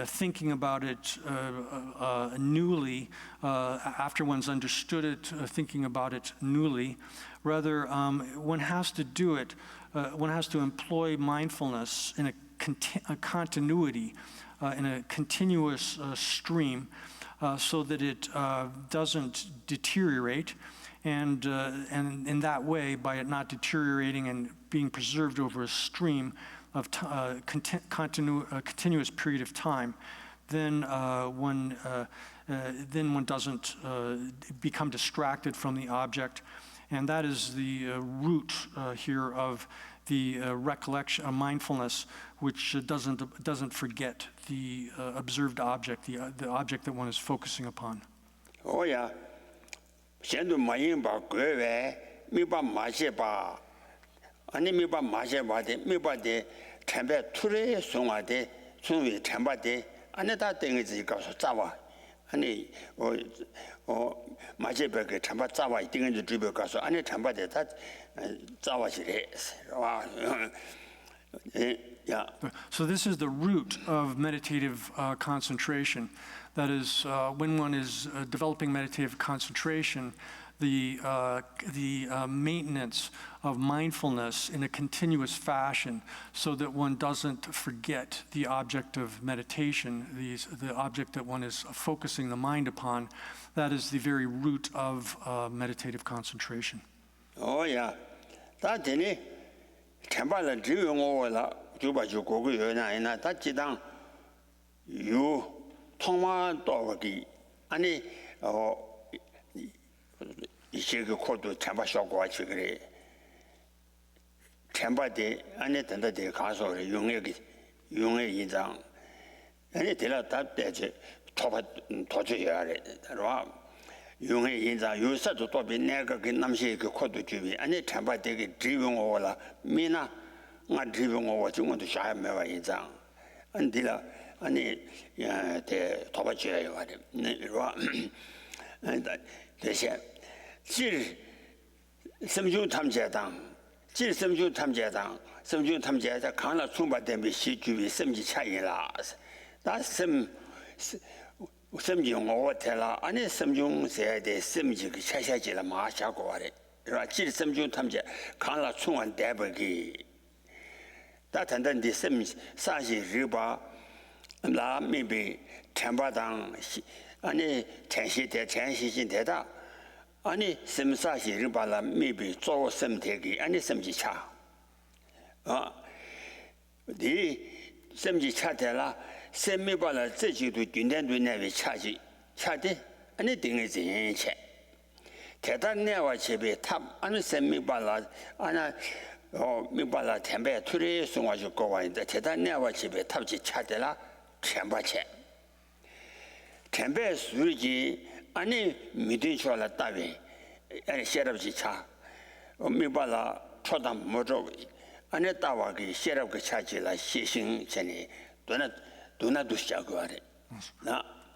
thinking about it newly, after one's understood it, thinking about it newly. Rather, one has to do it, one has to employ mindfulness in a continuity, in a continuous stream, so that it doesn't deteriorate. And in that way, by it not deteriorating and being preserved over a stream of a continuous period of time, then one doesn't become distracted from the object. And that is the root here of the recollection, mindfulness, which doesn't forget the observed object, the object that one is focusing upon. Oh yeah. Sendo mayin ba gwe mi ba ma she ba ani mi ba ma she ba de mi ba de tembe ture songa de songi temba de ani da deng ji ga so zawa ani ma she ba ge temba zawa ding ji zhi be ga so ani temba de da zawa shi de wa yeah. So this is the root of meditative concentration. That is, when one is developing meditative concentration, the maintenance of mindfulness in a continuous fashion, so that one doesn't forget the object of meditation, the object that one is focusing the mind upon. That is the very root of meditative concentration. Oh yeah, that didn't. Temple jiwongwala juba ju gogu yona ina ta jidang yu tongma dogdi ani 이제 그 코도 참바 쇼고 같이 그래. 참바대 안에 된다대 가서 용의 인장 아니 들었다 때지 도저해야 돼. 용의 인자 요사도 또 내가 그 남시 그 코도 주비 아니 참바되게 드리븐 오라 미나 나 드리븐 오고 중원도 샤메와 인자 안디라 아니 야대 도바지야 와데 네와 대신 질 섬주 탐제당 질 섬주 탐제당 섬주 탐제자 강나 충바되면 시주비 섬지 차이라 다섬 섬중 오텔라 아니 섬중 세대 섬지 그 차샤지라 마샤고 와래 라 질 섬중 탐제 강라 충원 대버기 다단단디 섬 사시 리바 라 미비 템바당 아니 ten시신 대다 아니 섬사시 리바라 미비 조 섬대기 아니 섬지차 네 섬지차 대라 셈미발라自己도 균단도 내외 차지 아니 등의 진체 대단 내와 집에 탑 아니 셈미발라 아나 미발라 템베 투리 송화주 거와인데 대단 내와 집에 탑지 차대라 템바체 템베 수르지 아니 미딘쇼라 따위 아니 셰럽지 차 미발라 초담 모조 아니 따와기 셰럽 차지라 시신 전에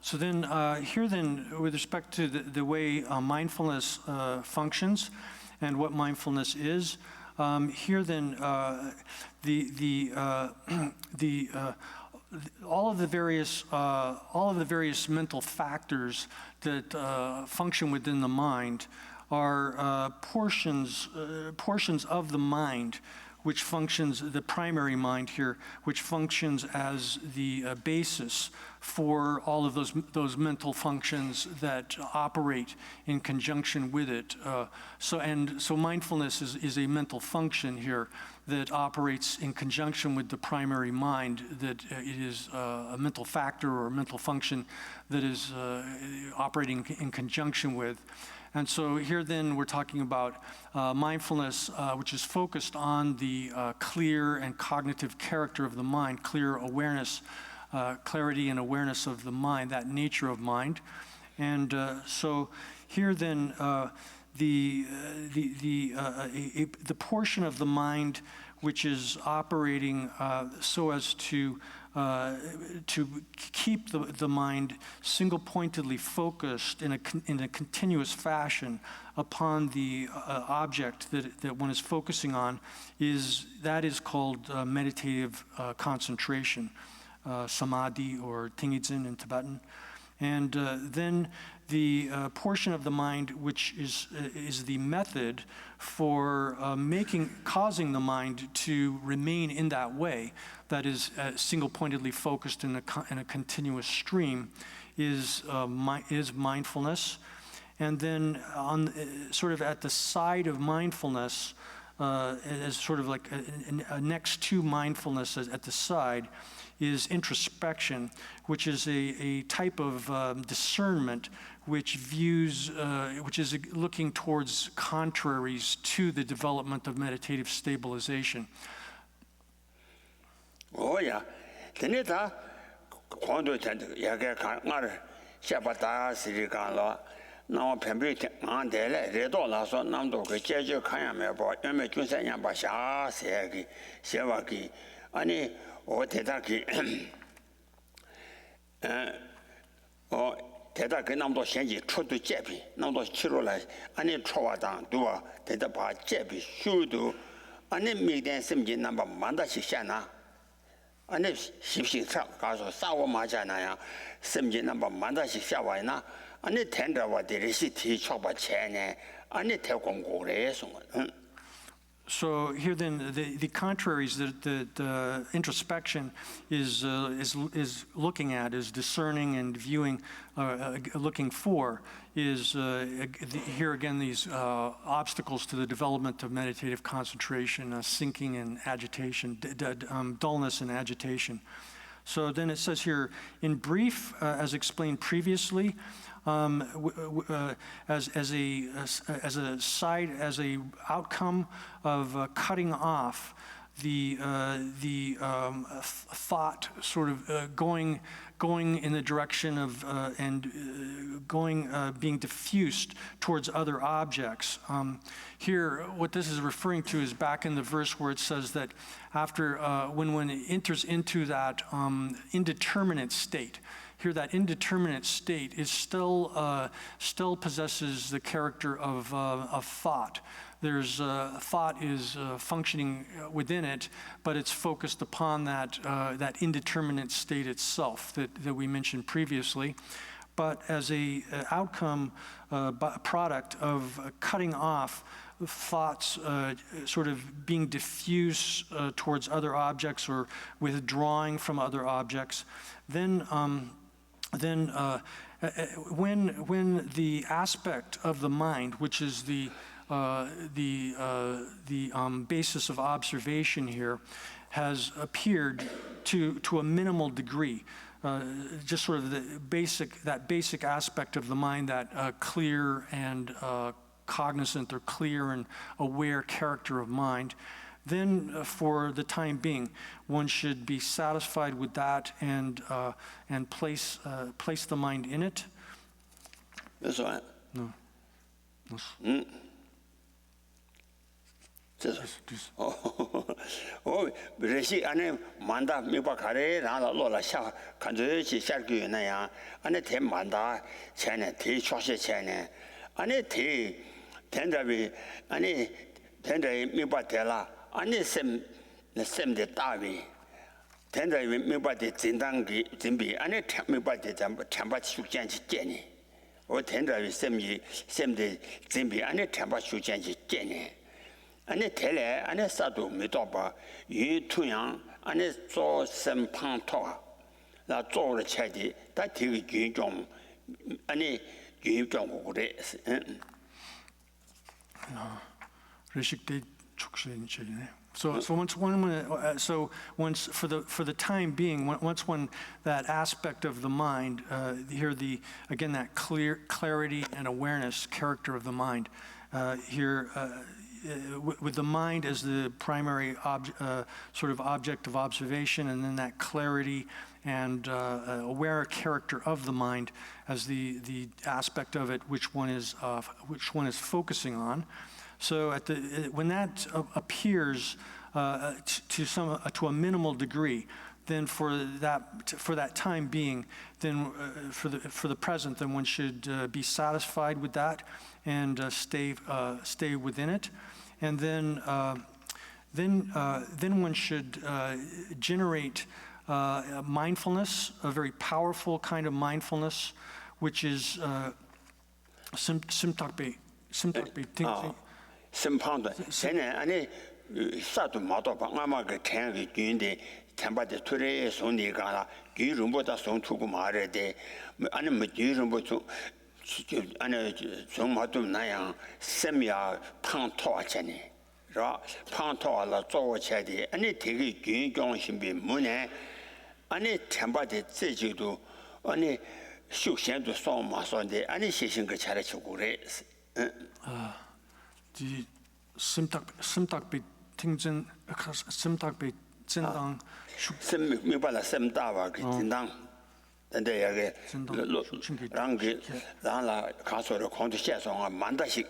So then, here then, with respect to the way mindfulness functions and what mindfulness is, here then, all of the various mental factors that function within the mind are portions of the mind, which functions, the primary mind here, which functions as the basis for all of those mental functions that operate in conjunction with it. So mindfulness is a mental function here that operates in conjunction with the primary mind, that it is a mental factor or a mental function that is operating in conjunction with. And so here then we're talking about mindfulness, which is focused on the clear and cognitive character of the mind, clear awareness, clarity and awareness of the mind, that nature of mind. And so here then the portion of the mind which is operating so as to keep the mind single-pointedly focused in a continuous fashion upon the object that one is focusing on is called meditative concentration, samadhi or tingizin in Tibetan. And then the portion of the mind which is the method for causing the mind to remain in that way, that is single-pointedly focused in a continuous stream, is mindfulness. And then sort of at the side of mindfulness, as sort of like next to mindfulness at the side, is introspection, which is a type of discernment which is looking towards contraries to the development of meditative stabilization. Oh yeah, then 다 권도 야게 강을 샤바다 시리간로 나 편비 안 되래 레도라서 남도 그 제주 가야면 뭐 연매 준세냐 봐샤 세기 세와기 아니 대다기 대다기 남도 현지 초도 제비 남도 치료라 아니 초와당 두어 대다바 제비 슈도 아니 미된 심지 남바 만다씩 샤나 아니 십시차 가서 싸워 맞잖아요 심지 남바 만다씩 샤와이나 아니 텐더와 데리시티 초바 체네 아니 대공고래서 So here then the contraries that introspection is looking at, is discerning and viewing, looking for, is here again these obstacles to the development of meditative concentration, sinking and agitation, dullness and agitation. So then it says here, in brief, as explained previously, as a outcome of cutting off the thought, sort of going in the direction of being diffused towards other objects. Here, what this is referring to is back in the verse where it says that after when one enters into that indeterminate state. Here, that indeterminate state is still possesses the character of thought. There's thought is functioning within it, but it's focused upon that indeterminate state itself that we mentioned previously. But as a outcome, product of cutting off thoughts, sort of being diffuse towards other objects or withdrawing from other objects, then when the aspect of the mind, which is the basis of observation here, has appeared to a minimal degree, just sort of that basic aspect of the mind, that clear and cognizant or clear and aware character of mind, then for the time being, one should be satisfied with that and place the mind in it. That's right. No. 그래시 안에 만다 미바 가래 라라 로라 샤 간저지 샤르규 나야 안에 대 만다 전에 대 초시 전에 안에 대 텐다비 안에 텐다이 미바 대라 안에 셈데 따비 텐다이 미바 대 진당기 준비 안에 미바 대 참바 축전지 깨니 어 텐다이 셈데 준비 안에 참바 축전지 깨니 안에 대래 안에 사도 미도바 유투양 안에 조 sempan토 나 조를 차지 다 되게 균종 안에 균종 그래 레식대 축신체네. So once for the time being, once that aspect of the mind, here again that clarity and awareness character of the mind, here with the mind as the primary sort of object of observation, and then that clarity and aware character of the mind as the aspect of it which one is focusing on. So when that appears to a minimal degree, then for that time being, then for the present, then one should be satisfied with that and stay within it, and then one should generate mindfulness, a very powerful kind of mindfulness, which is simtakbe thinking. 심판도 전에 아니 사도 마도 방아마가 태양이 균데 템바데 토레 손이가라 귀rum보다 손투고 말해대 아니 뭐 귀rum보 아니 정말도 나야 셈야 판토하잖니 라 판토하라 조어체디 아니 되게 균경신비 문에 아니 템바데 제지도 아니 쇼션도 소마선데 아니 시신거 차려주고 그래 die simtakbe tingzen simtakbe zendang 미발라 셈다와 진당 근데 여기 랑기 랑라 가서로 kontu 샤송아 만다식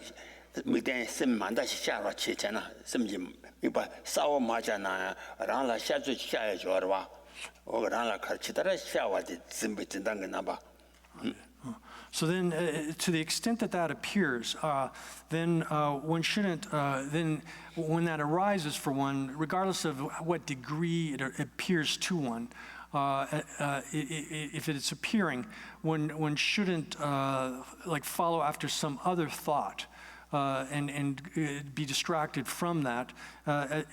미대 셈 만다식 샤와 치잖아 셈지 미발 싸워 맞잖아 랑라 샤주 샤야 줘봐 어 랑라 가르치다라 샤와디 셈비 진당 나봐 So then, to the extent that appears, then one shouldn't, then when that arises for one, regardless of what degree it appears to one, if it's appearing, one shouldn't like follow after some other thought be distracted from that.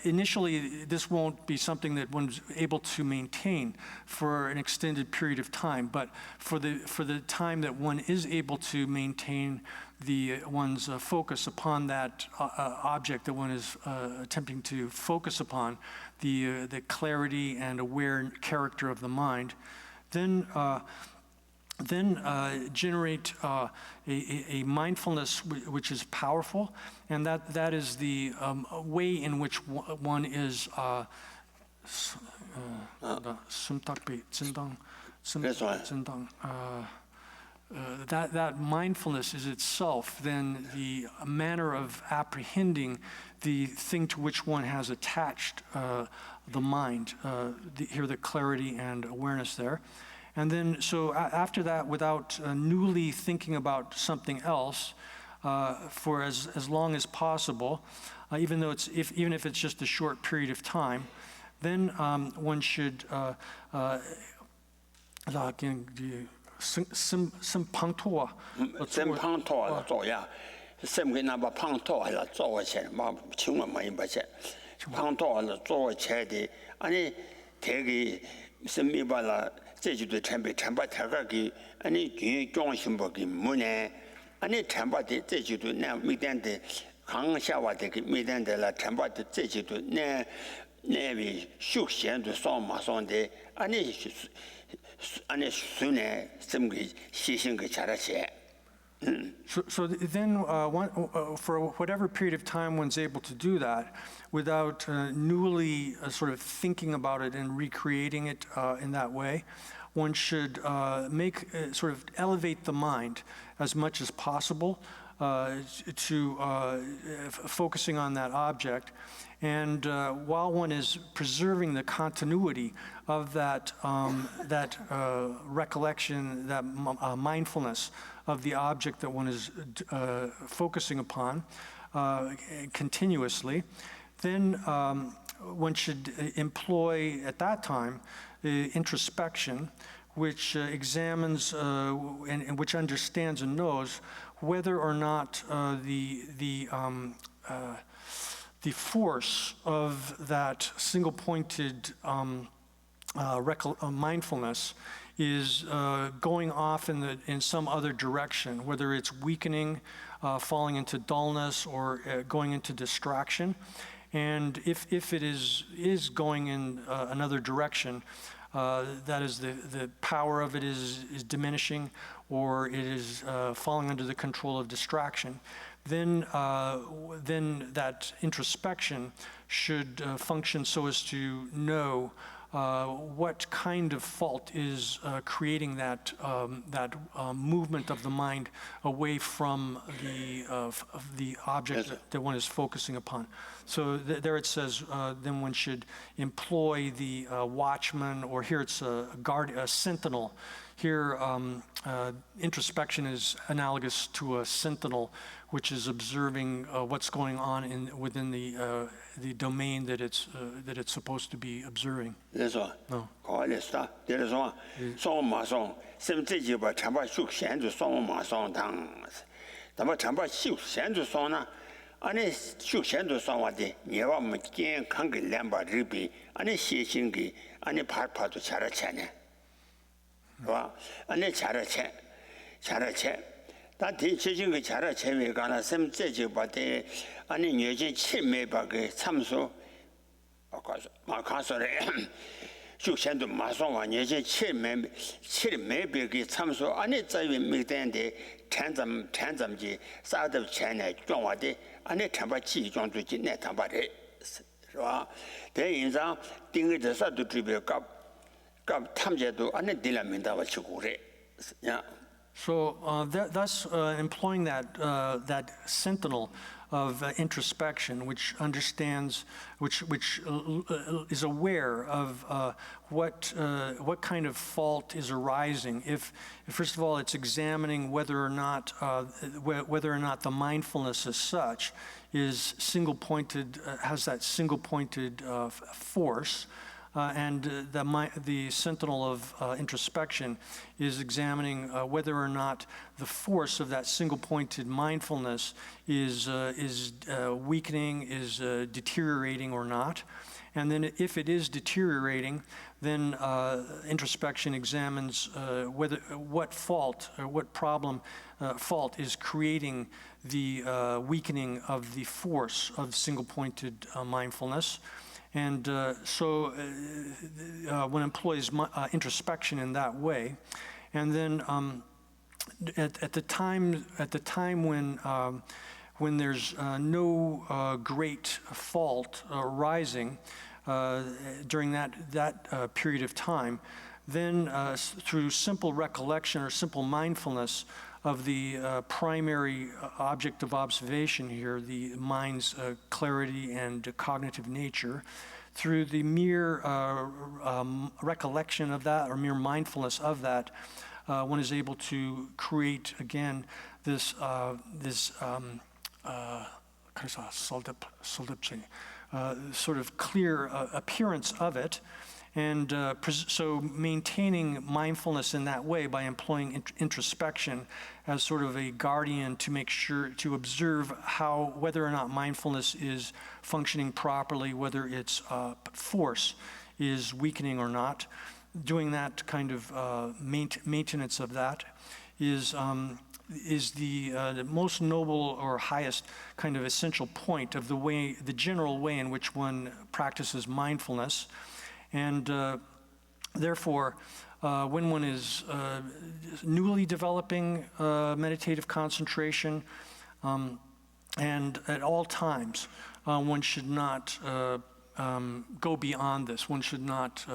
Initially, this won't be something that one's able to maintain for an extended period of time, but for the time that one is able to maintain one's focus upon that object that one is attempting to focus upon, the clarity and aware character of the mind, then generate a mindfulness which is powerful, and that is the way in which one is that mindfulness is itself then the manner of apprehending the thing to which one has attached the mind, here the clarity and awareness there. And then, so after that, without newly thinking about something else for as long as possible, even if it's just a short period of time, then one should 제주도 참배 참바타가기 아니 뒤에 종신복이 문에 아니 참바데 제주도 내 미단데 강샤와데 미단데라 참바데 제주도 내 내비 숙시엔도 소마송데 아니 순에 심기 시신그 잘하시. So then, for whatever period of time one's able to do that, without newly sort of thinking about it and recreating it in that way, one should sort of elevate the mind as much as possible to focusing on that object. And while one is preserving the continuity of that recollection, that mindfulness of the object that one is focusing upon continuously, then one should employ at that time introspection, which examines and which understands and knows whether or not the force of that single-pointed mindfulness is going off in some other direction, whether it's weakening, falling into dullness, or going into distraction. And if it is going in another direction, that is the power of it is diminishing, or it is falling under the control of distraction, then that introspection should function so as to know what kind of fault is creating that movement of the mind away from the object that one is focusing upon. So there it says then one should employ the watchman, or here it's a sentinel. Here introspection is analogous to a sentinel, which is observing what's going on within the domain that it's supposed to be observing. 그래서 거기서 그래서 소마송 심지지바 참바 숙현주 소마송당 담바 참바 숙현주 소나 아니 숙현주 소와데 예와면健康게 램바르비 아니 시신기 아니 발파도 잘하잖아. 와 아니 잘하체 다 대체적인 거 잘하체 왜 가나 심지지바데 아니 녀진 치매바게 참소 마카서레 숙현도 마송와 녀진 치매베게 참소 아니 자위 미된데 찬잠지 사드 채네 종와데 아니 참바치 종주지 내 담바레是吧 대인상 띵의서도 주베갑 탐제도 아니 딜라민다와 치고래 야. So thus employing that sentinel of introspection, which understands, which is aware of what kind of fault is arising. If first of all it's examining whether or not the mindfulness as such is single-pointed, has that single-pointed force. the sentinel of introspection is examining whether or not the force of that single-pointed mindfulness is weakening, is deteriorating or not. And then if it is deteriorating, then introspection examines what fault or what problem fault is creating the weakening of the force of single-pointed mindfulness. And one employs introspection in that way. And then at the time when there's no great fault arising during that period of time, then through simple recollection or simple mindfulness of the primary object of observation here, the mind's clarity and cognitive nature, through the mere recollection of that or mere mindfulness of that, one is able to create again this sort of clear appearance of it. And so maintaining mindfulness in that way by employing introspection as sort of a guardian to make sure to observe whether or not mindfulness is functioning properly, whether its force is weakening or not. Doing that kind of maintenance of that is the most noble or highest kind of essential point of the general way in which one practices mindfulness. And therefore, when one is newly developing meditative concentration, and at all times, one should not go beyond this. One should not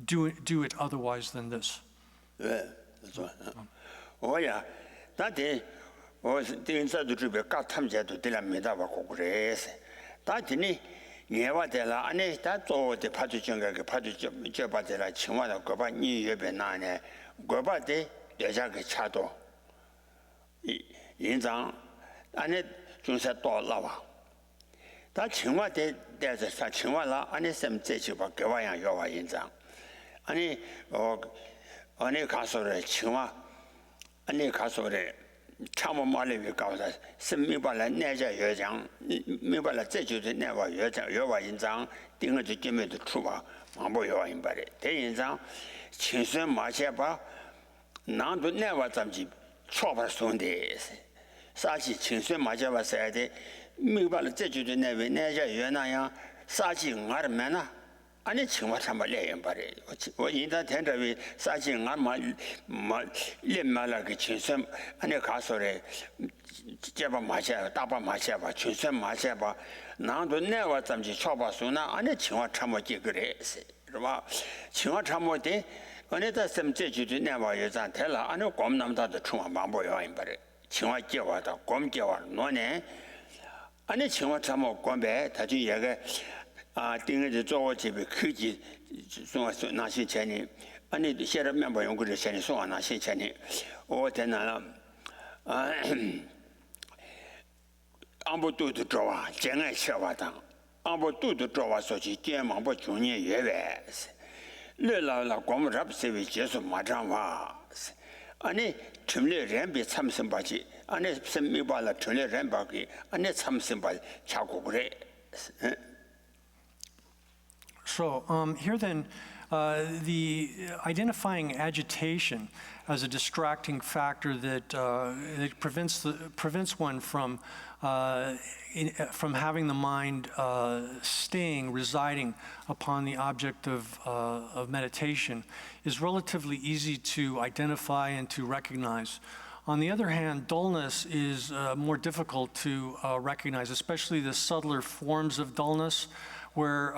do it otherwise than this. Yeah, that's right. Oh yeah, that day was the inside the trip. Got time to do the medaba kokures. That day, never tell any that all the Pachuanga, Pachuja, Chimana, Goba, New Year, Benane, Goba de Jacques Chato. In Zang, and it just a door lava. That Chimwa de there's a Chimala, and it's some Techuba, Gawaya, Yova in Zang. Any or any castle, Chima, any castle. Chamo Mali because some Mibala Naja Yajang, Mibala Teju never Yova in Zang, Dinga to give me the Truba, Mambo Yoa in Bari. They in Zang, Chinsun Machaba, none to never Zamji, Chopper Sundays. Sachi Chinsun Machaba said, Mibala Teju never Naja Yanaya, Sachi Narmana. 아니 정말 참말이야 말이 인다 텐더비 사실 아마 렘말하게 진심 아니 가서래 제바 마셔 따바 마셔 봐 진심 마셔 봐 나도 내가 잠시 쳐봐서나 아니 정말 참말지 그래 그러마 정말 참말데 어느다 섬제주도 내가 여자 될라 아니 곰남다도 충만 망보여 말이 정말 깨와다 곰 깨와 너네 아니 정말 참말 곰배 다주 얘가 띵을做집에 크지那些钱呢 아니现在面包用过的钱送那些钱呢我在那안보도 좋아 정말 쉬어와다 안보도 좋아 소치 대망 뭐 중년 예외 늘라라 고무랍세비 계속 마장와 아니 첨례 렘비 참선바지 아니 선미발라 첨례 렘바기 아니 참선바 자고 그래 So here then, the identifying agitation as a distracting factor that prevents one from having the mind residing upon the object of meditation is relatively easy to identify and to recognize. On the other hand, dullness is more difficult to recognize, especially the subtler forms of dullness, where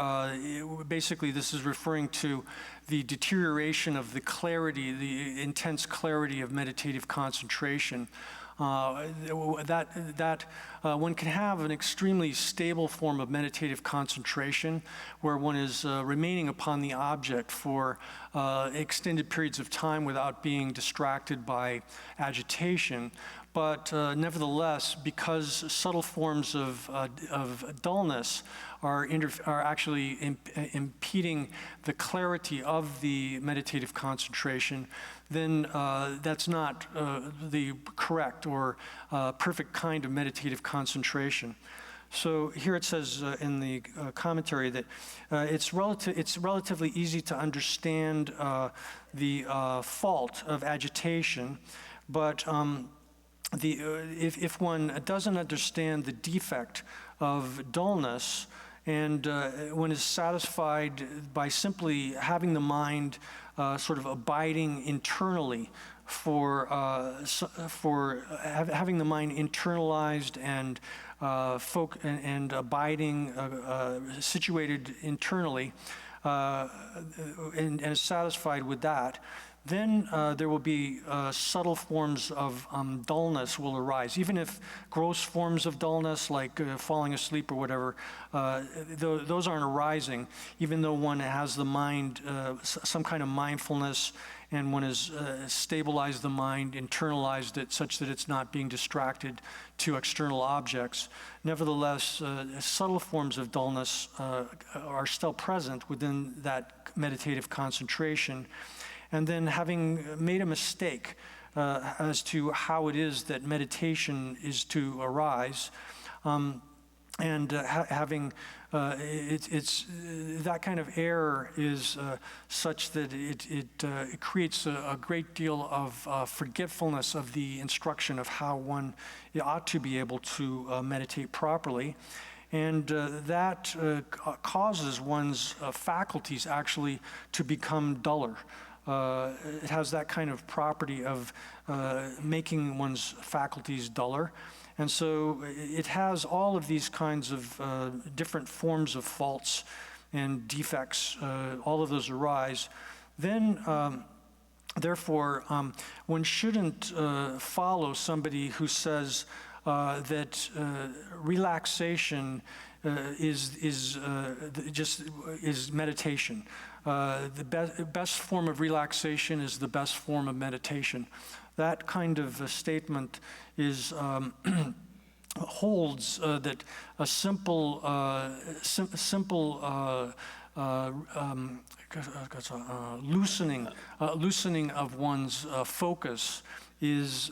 basically this is referring to the deterioration of the clarity, the intense clarity of meditative concentration. One can have an extremely stable form of meditative concentration where one is remaining upon the object for extended periods of time without being distracted by agitation. But nevertheless, because subtle forms of dullness are actually impeding the clarity of the meditative concentration, then that's not the correct or perfect kind of meditative concentration. So here it says in the commentary that it's relatively easy to understand the fault of agitation, but if one doesn't understand the defect of dullness, and one is satisfied by simply having the mind sort of abiding internally having the mind internalized and abiding, situated internally, and is satisfied with that, then there will be subtle forms of dullness will arise. Even if gross forms of dullness, like falling asleep or whatever, those aren't arising, even though one has the mind, some kind of mindfulness, and one has stabilized the mind, internalized it such that it's not being distracted to external objects. Nevertheless, subtle forms of dullness are still present within that meditative concentration. And then having made a mistake as to how it is that meditation is to arise, having that kind of error is such that it creates a great deal of forgetfulness of the instruction of how one ought to be able to meditate properly. And that causes one's faculties actually to become duller. It has that kind of property of making one's faculties duller. And so it has all of these kinds of different forms of faults and defects, all of those arise. Then, therefore, one shouldn't follow somebody who says that relaxation is meditation. The best form of relaxation is the best form of meditation. That kind of a statement is holds that a simple loosening of one's focus is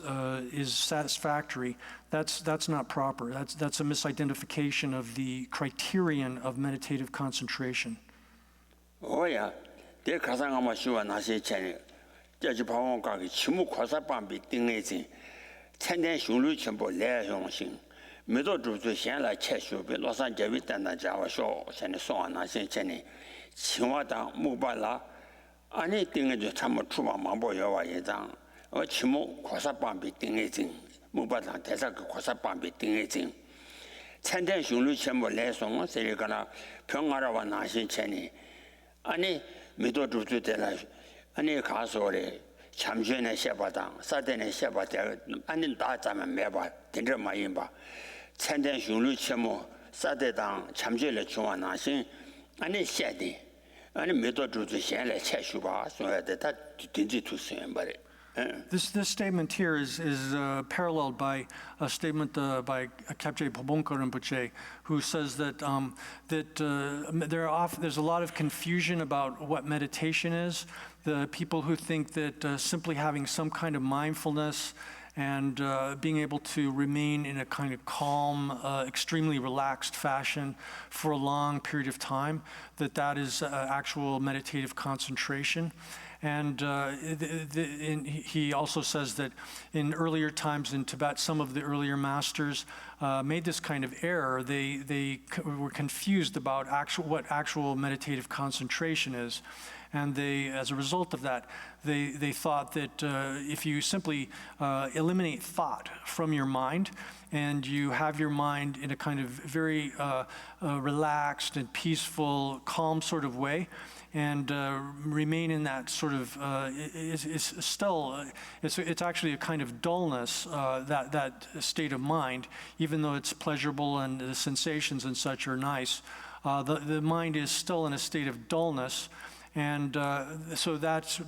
satisfactory. That's not proper. That's a misidentification of the criterion of meditative concentration. Oh yeah, there 가상아마 시와 나시 전에 저지 방원가기 치무 과사방비 띵내진 천년 흉류 전부 내용신 매도 주주 현来채쇼비 로산제비 단단자와 쇼 전에 소안나신 전에 친화당 무발라 아니 띵내죠 참 추마 망보여와 예장 치무 과사방비 띵내진 무발라 대사그 과사방비 띵내진 천년 흉류 전부 내송 세리가나 평화라와 나신 전에 아니 미도 주주들라 아니 가서래 참전에 셔바당 사대에 셔바대 아니 다자면 매봐 된저 마인바 천대 흉류 체모 사대당 참전에 중앙나신 아니 셔디 아니 미도 주주 현来채슈바 소야데 다 딘지 투스엔 바래. This statement here is paralleled by a statement by Kapje Pobonka Rinpoche, who says that there's a lot of confusion about what meditation is. The people who think that simply having some kind of mindfulness and being able to remain in a kind of calm, extremely relaxed fashion for a long period of time, that is actual meditative concentration. And he also says that in earlier times in Tibet, some of the earlier masters made this kind of error. They were confused about what actual meditative concentration is. And as a result of that, they thought that if you simply eliminate thought from your mind, and you have your mind in a kind of very relaxed and peaceful, calm sort of way, and remain in that sort of, it's actually a kind of dullness, that state of mind, even though it's pleasurable and the sensations and such are nice. The mind is still in a state of dullness. And so that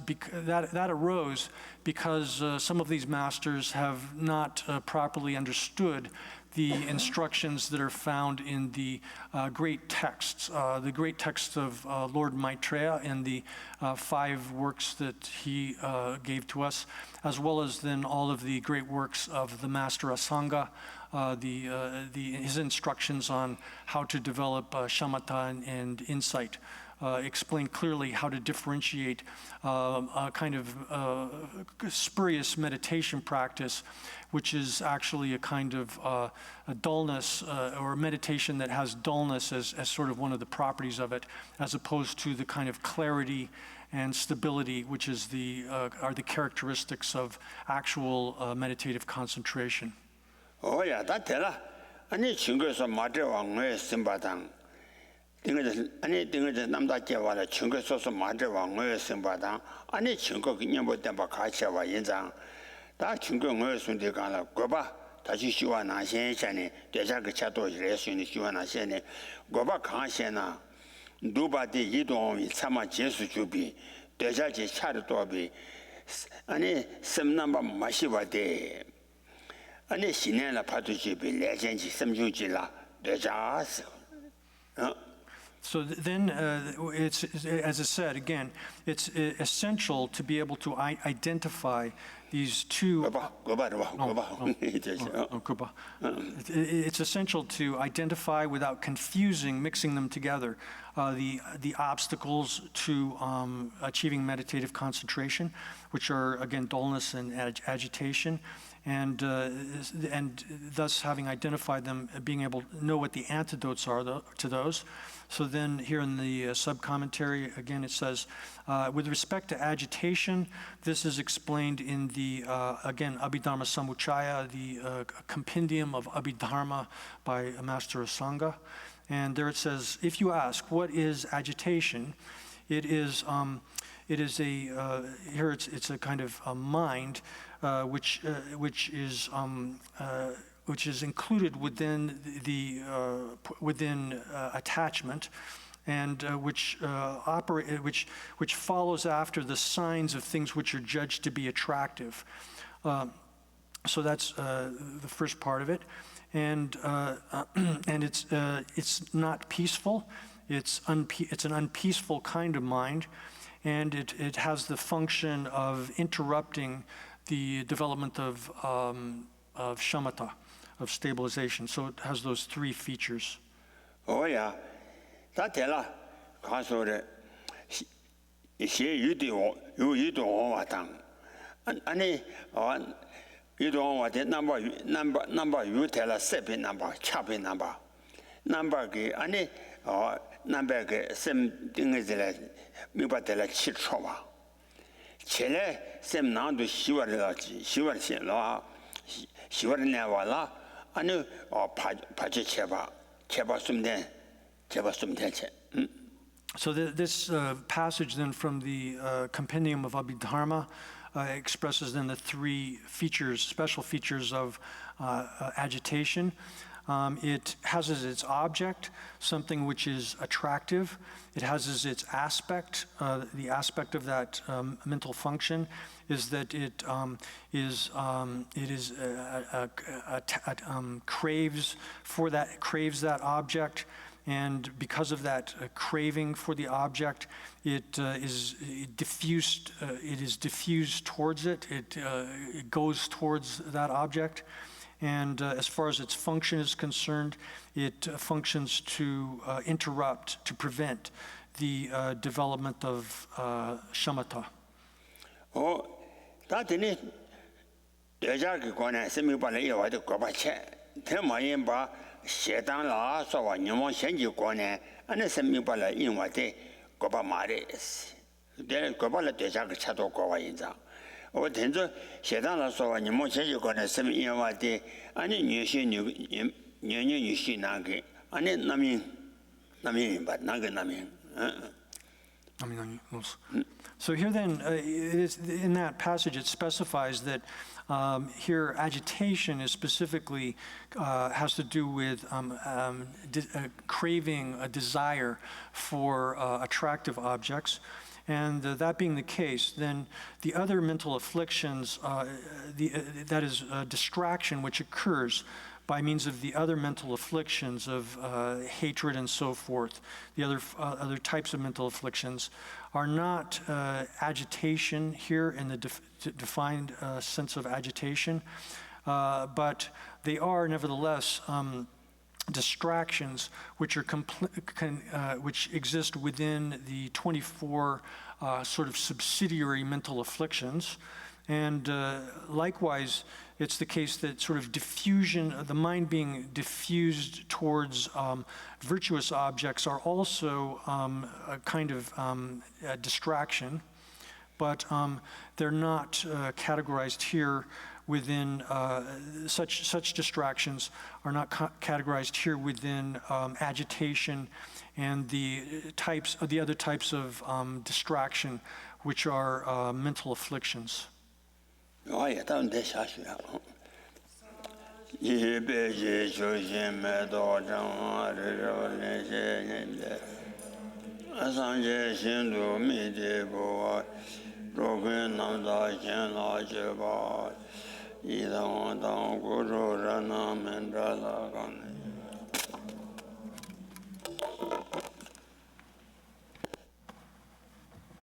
arose because some of these masters have not properly understood the instructions that are found in the great texts of Lord Maitreya in the 5 works that he gave to us, as well as then all of the great works of the Master Asanga, his instructions on how to develop shamatha and insight. Explain clearly how to differentiate a kind of spurious meditation practice, which is actually a kind of a dullness or a meditation that has dullness as sort of one of the properties of it, as opposed to the kind of clarity and stability, which is are the characteristics of actual meditative concentration. Oh yeah, that's it. 아니 친구에서 마대왕의 심바당. 아니 등에서 남자 제와라 친구에서 마대왕의 심바당. 아니 친구 그냥 뭐 때문에 같이 와 인장. 다 친구의 손대 가라. 거봐. 다시 시원한 현상에 대자 그 차도 레슨이 시원한 현상에 거봐 강시나 누바디 이동이 참아 제수 주비 대자지 차를 도비 아니 섬남바 마시바데 아니 신내라 파도지비 레전지 섬중지라 대자스 So then, it's as I said again, it's essential to be able to identify these two. It's essential to identify without confusing, mixing them together, the obstacles to achieving meditative concentration, which are again dullness and agitation. And thus, having identified them, being able to know what the antidotes are to those. So then here in the sub-commentary, again, it says, with respect to agitation, this is explained in the, again, Abhidharma Samuccaya, the compendium of Abhidharma by Master Asanga. And there it says, if you ask, what is agitation? It is a, here it's a kind of a mind, which is included within the attachment, and which follows after the signs of things which are judged to be attractive. So that's the first part of it, and it's not peaceful. It's an unpeaceful kind of mind, and it has the function of interrupting the development of shamatha, of stabilization. So it has those 3 features. Oh yeah, that's it. 가서래 시유도 유도 왔당. 아니 유도 왔대 number 유텔라 세빈 number 차빈 number 그 아니 number 그 셈 띵에들 미바텔라 치초와. 첼레 셈 나도 시월이라지 시월시라 시월내와라 아니 파지 제바 숨된 So this passage then from the compendium of Abhidharma expresses then the 3 features, special features of agitation. It has as its object something which is attractive. It has as its aspect, the aspect of that mental function is that it craves that object, and because of that craving for the object, it is diffused towards it. It goes towards that object. And as far as its function is concerned, it functions to interrupt, to prevent the development of shamatha. Oh, that's it. 대자기 관에 세미발에 이와도 거바체 대마인바 세단라 소와 녀모 현지 관에 안에 세미발에 인와데 거바 마레스 대 거발에 대자기 차도 거와 인자 어 된저 세단라 소와 녀모 현지 관에 세미 인와데 아니 녀시 녀시 나게 아니 남인 바 나게 남인 So here then, in that passage, it specifies that here agitation is specifically has to do with craving, a desire for attractive objects, And that being the case, then the other mental afflictions, that is distraction, which occurs by means of the other mental afflictions of hatred and so forth, the other types of mental afflictions, are not agitation here in the defined sense of agitation, but they are nevertheless distractions which are which exist within the 24 sort of subsidiary mental afflictions. And likewise, it's the case that sort of diffusion, the mind being diffused towards virtuous objects are also a kind of a distraction, but they're not categorized here within, such distractions are not categorized here within agitation and the other types of distraction, which are mental afflictions. 我也当得下学了。一辈子修行没到正啊，这种那些人的，上界心度没得过，若困难到现老去吧，一当古主人那们这了干。